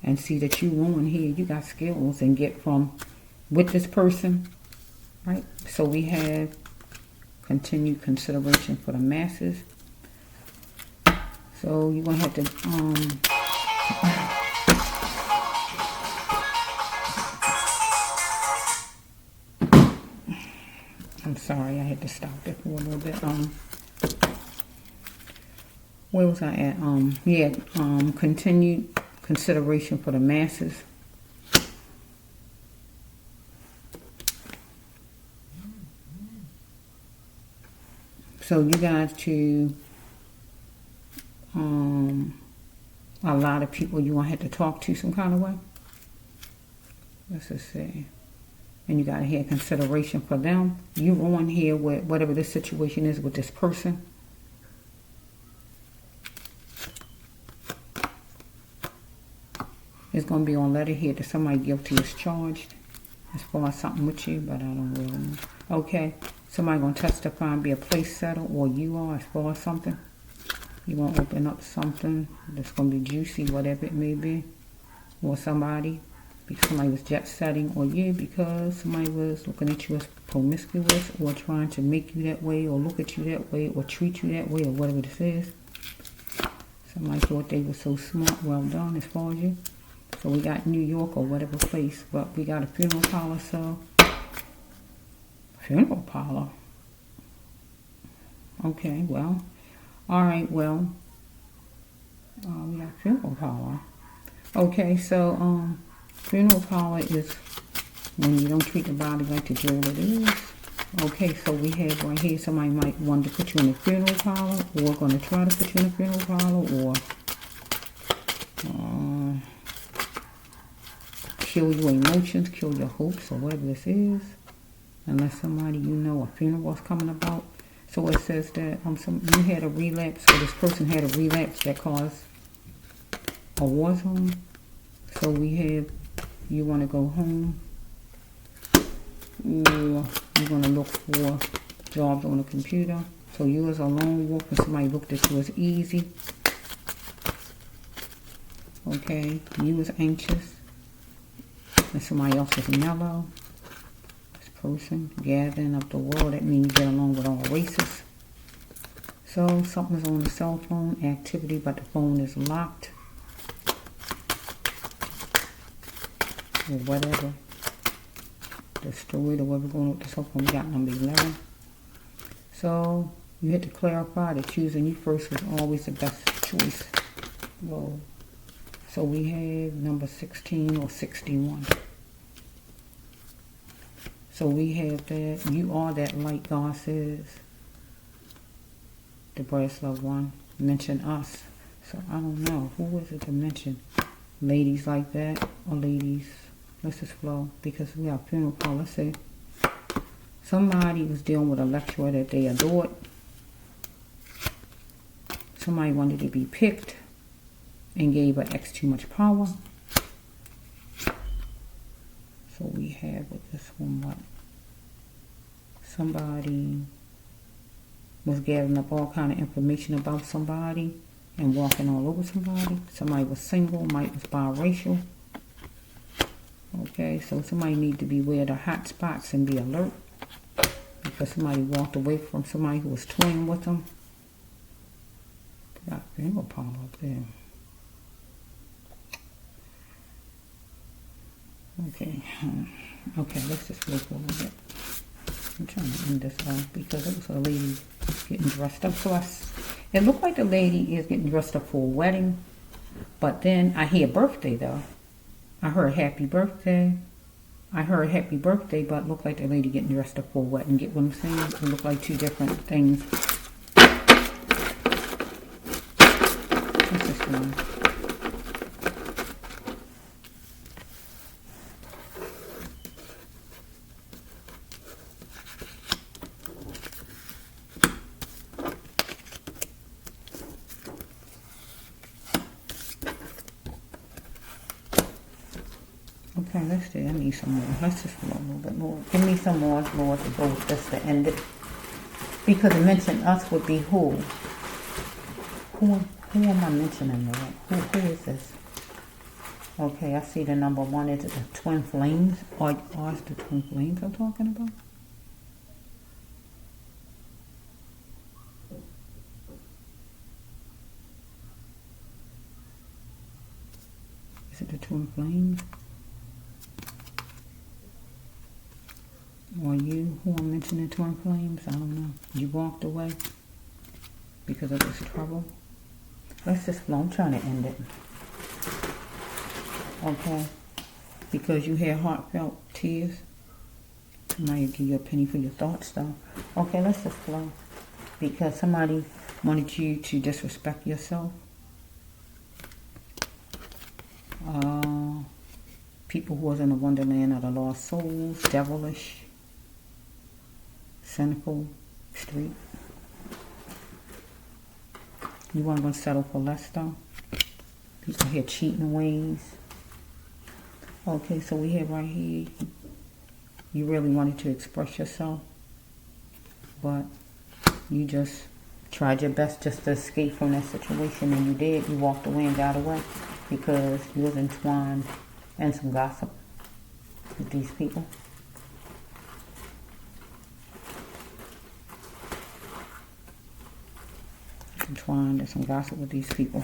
Speaker 1: and see that you on here. You got skills and get from with this person, right? So we have continued consideration for the masses. So you're going to have to I'm sorry, I had to stop it for a little bit. Where was I at? Continued consideration for the masses. So you got to a lot of people you want to have to talk to some kind of way. Let's just say. And you got to have consideration for them. You on here with whatever the situation is with this person. It's going to be on letterhead that somebody guilty is charged as far as something with you, but I don't really know. Okay, somebody going to testify and be a place setter, or you are as far as something. You want to open up something that's going to be juicy, whatever it may be. Or somebody, because somebody was jet setting, or you because somebody was looking at you as promiscuous, or trying to make you that way, or look at you that way, or treat you that way, or whatever this is. Somebody thought they were so smart. Well done as far as you. So we got New York or whatever place, but we got a funeral parlor. So funeral parlor. Okay, well, all right, well, we got funeral parlor. Okay, so funeral parlor is when you don't treat the body like the jewel it is. Okay, so we have right here, somebody might want to put you in a funeral parlor, or going to try to put you in a funeral parlor, or kill your emotions, kill your hopes, or whatever this is. Unless somebody you know, a funeral is coming about. So it says that you had a relapse, or this person had a relapse that caused a war zone. So we have, you want to go home, or you're going to look for jobs on the computer. So you as a lone wolf, and somebody looked at you as easy. Okay, you was anxious, and somebody else is mellow. This person gathering up the world, that means you get along with all races. So something's on the cell phone activity, but the phone is locked, or whatever. The story, the way we're going with the cell phone, we got number 11. So you had to clarify that choosing you first was always the best choice. Whoa. So we have number 16 or 61. So we have that. You are that light, God says. The brass loved one. Mention us. So I don't know. Who is it to mention? Ladies like that or ladies? Let's just flow. Because we have funeral call. Let's say somebody was dealing with a lecturer that they adored. Somebody wanted to be picked and gave an X too much power. So we have with this one what? Somebody was gathering up all kind of information about somebody and walking all over somebody. Somebody was single, might was biracial. Okay, so somebody need to beware the hot spots and be alert. Because somebody walked away from somebody who was toying with them. Got funeral power up there. Okay, let's just wait for a little bit. I'm trying to end this off because it was a lady getting dressed up. So it looked like the lady is getting dressed up for a wedding. But then I hear birthday though. I heard happy birthday. But it looked like the lady getting dressed up for a wedding. Get what I'm saying? It looked like two different things. What's this one? Okay, let's see. I need some more. Let's just flow a little bit more. Give me some more, Lord, to go with this to end it. Because to mention us would be who? Who am I mentioning, Lord? Who is this? Okay, I see the number 1. Is it the twin flames? Or is the twin flames I'm talking about? Is it the twin flames? Or you, who I'm mentioning twin flames? I don't know. You walked away because of this trouble. Let's just flow. I'm trying to end it. Okay. Because you had heartfelt tears. Somebody give you a penny for your thoughts though. Okay, let's just flow. Because somebody wanted you to disrespect yourself. People who was in the wonderland of the lost souls, devilish, cynical street. You weren't going to settle for less though. People here cheating ways. Okay, so we have right here, you really wanted to express yourself, but you just tried your best just to escape from that situation, and you did. You walked away and got away because you was entwined in some gossip with these people. Entwined in some gossip with these people.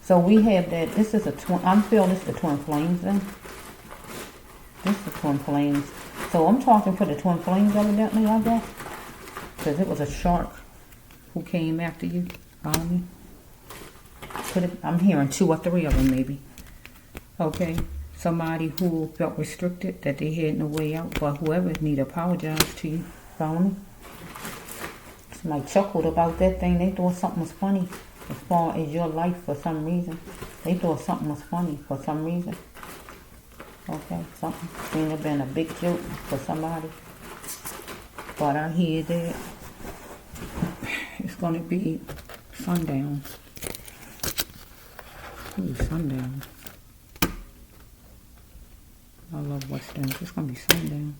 Speaker 1: So we have that. This is a twin. I'm feeling this is the twin flames then. This is the twin flames. So I'm talking for the twin flames evidently, I guess. Because it was a shark who came after you. Follow me? I'm hearing 2 or 3 of them maybe. Okay. Somebody who felt restricted, that they had no way out. But whoever need to apologize to you. Follow me? Somebody chuckled about that thing. They thought something was funny as far as your life for some reason. They thought something was funny for some reason. Okay, something seemed to have been a big joke for somebody. But I hear that it's going to be sundown. Ooh, sundown. I love westerns. It's gonna be sundown.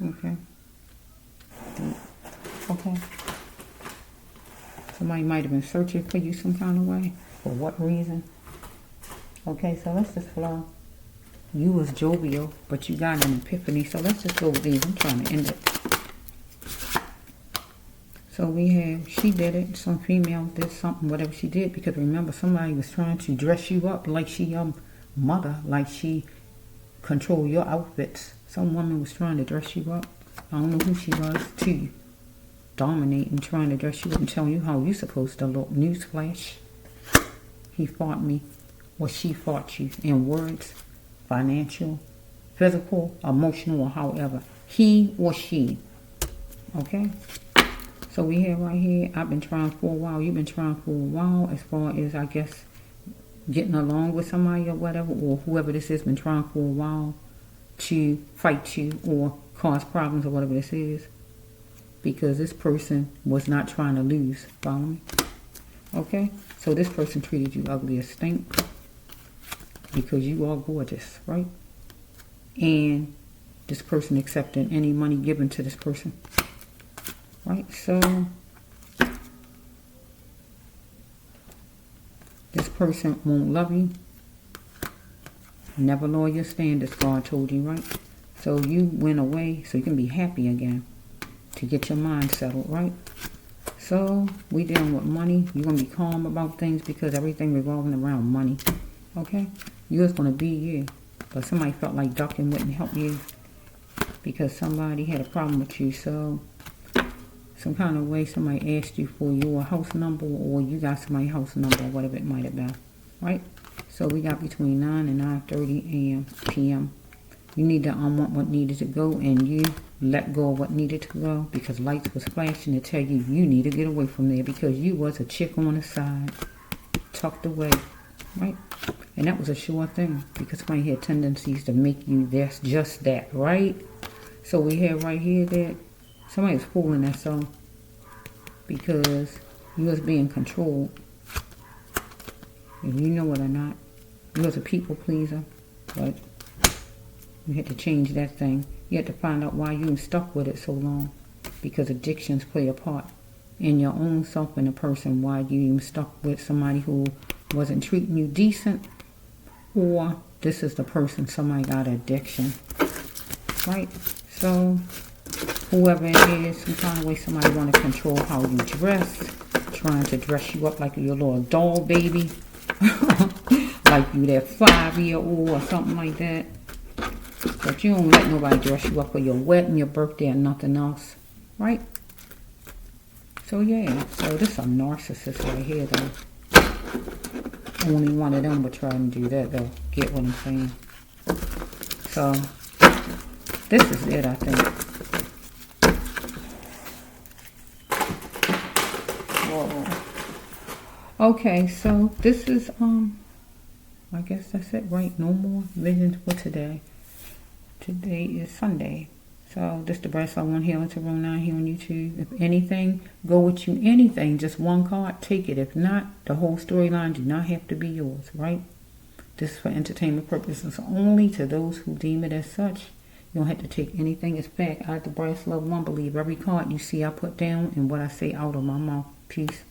Speaker 1: Okay. Okay. Somebody might have been searching for you some kind of way. For what reason? Okay, so let's just flow. You was jovial, but you got an epiphany. So let's just go with these. I'm trying to end it. So we have, she did it. Some female did something, whatever she did. Because remember, somebody was trying to dress you up like she your mother. Like she control your outfits. Some woman was trying to dress you up. I don't know who she was, to dominate and trying to dress you up and tell you how you're supposed to look. Newsflash. He fought me, or she fought you in words, financial, physical, emotional, or however. He or she. Okay? So we have right here, I've been trying for a while. You've been trying for a while as far as, I guess, getting along with somebody or whatever, or whoever this is been trying for a while to fight you or cause problems or whatever this is, because this person was not trying to lose. Follow me? Okay? So this person treated you ugly as stink because you are gorgeous, right? And this person accepted any money given to this person, right? So this person won't love you. Never lower your standards, God told you, right? So you went away so you can be happy again, to get your mind settled, right? So we dealing with money. You're going to be calm about things because everything revolving around money, okay? You was going to be here, but somebody felt like ducking wouldn't help you because somebody had a problem with you. So some kind of way somebody asked you for your house number, or you got somebody's house number, or whatever it might have been, right? So we got between 9 and 9:30 a.m. p.m. You need to unwant what needed to go, and you let go of what needed to go because lights was flashing to tell you you need to get away from there because you was a chick on the side, tucked away, right? And that was a sure thing because somebody had tendencies to make you this, just that, right? So we have right here that somebody was fooling that song because you was being controlled. If you know it or not, you was a people pleaser, but you had to change that thing. You had to find out why you stuck with it so long, because addictions play a part in your own self and a person. Why you even stuck with somebody who wasn't treating you decent, or this is the person, somebody got an addiction, right? So whoever it is, some kind of way somebody want to control how you dress, trying to dress you up like your little doll baby, like you that 5-year-old or something like that. But you don't let nobody dress you up for your wedding, your birthday, or nothing else, right? So yeah, so this is a narcissist right here, though. Only one of them would try and do that, though. Get what I'm saying? So this is it, I think. Whoa. Okay, so this is I guess that's it, right? No more visions for today. Today is Sunday. So this the Brass Love 1 Healing Tarot 9 here on YouTube. If anything, go with you. Anything, just one card, take it. If not, the whole storyline do not have to be yours, right? This is for entertainment purposes only, to those who deem it as such. You don't have to take anything as fact. I, the Brass Love 1, believe every card you see I put down and what I say out of my mouth. Peace.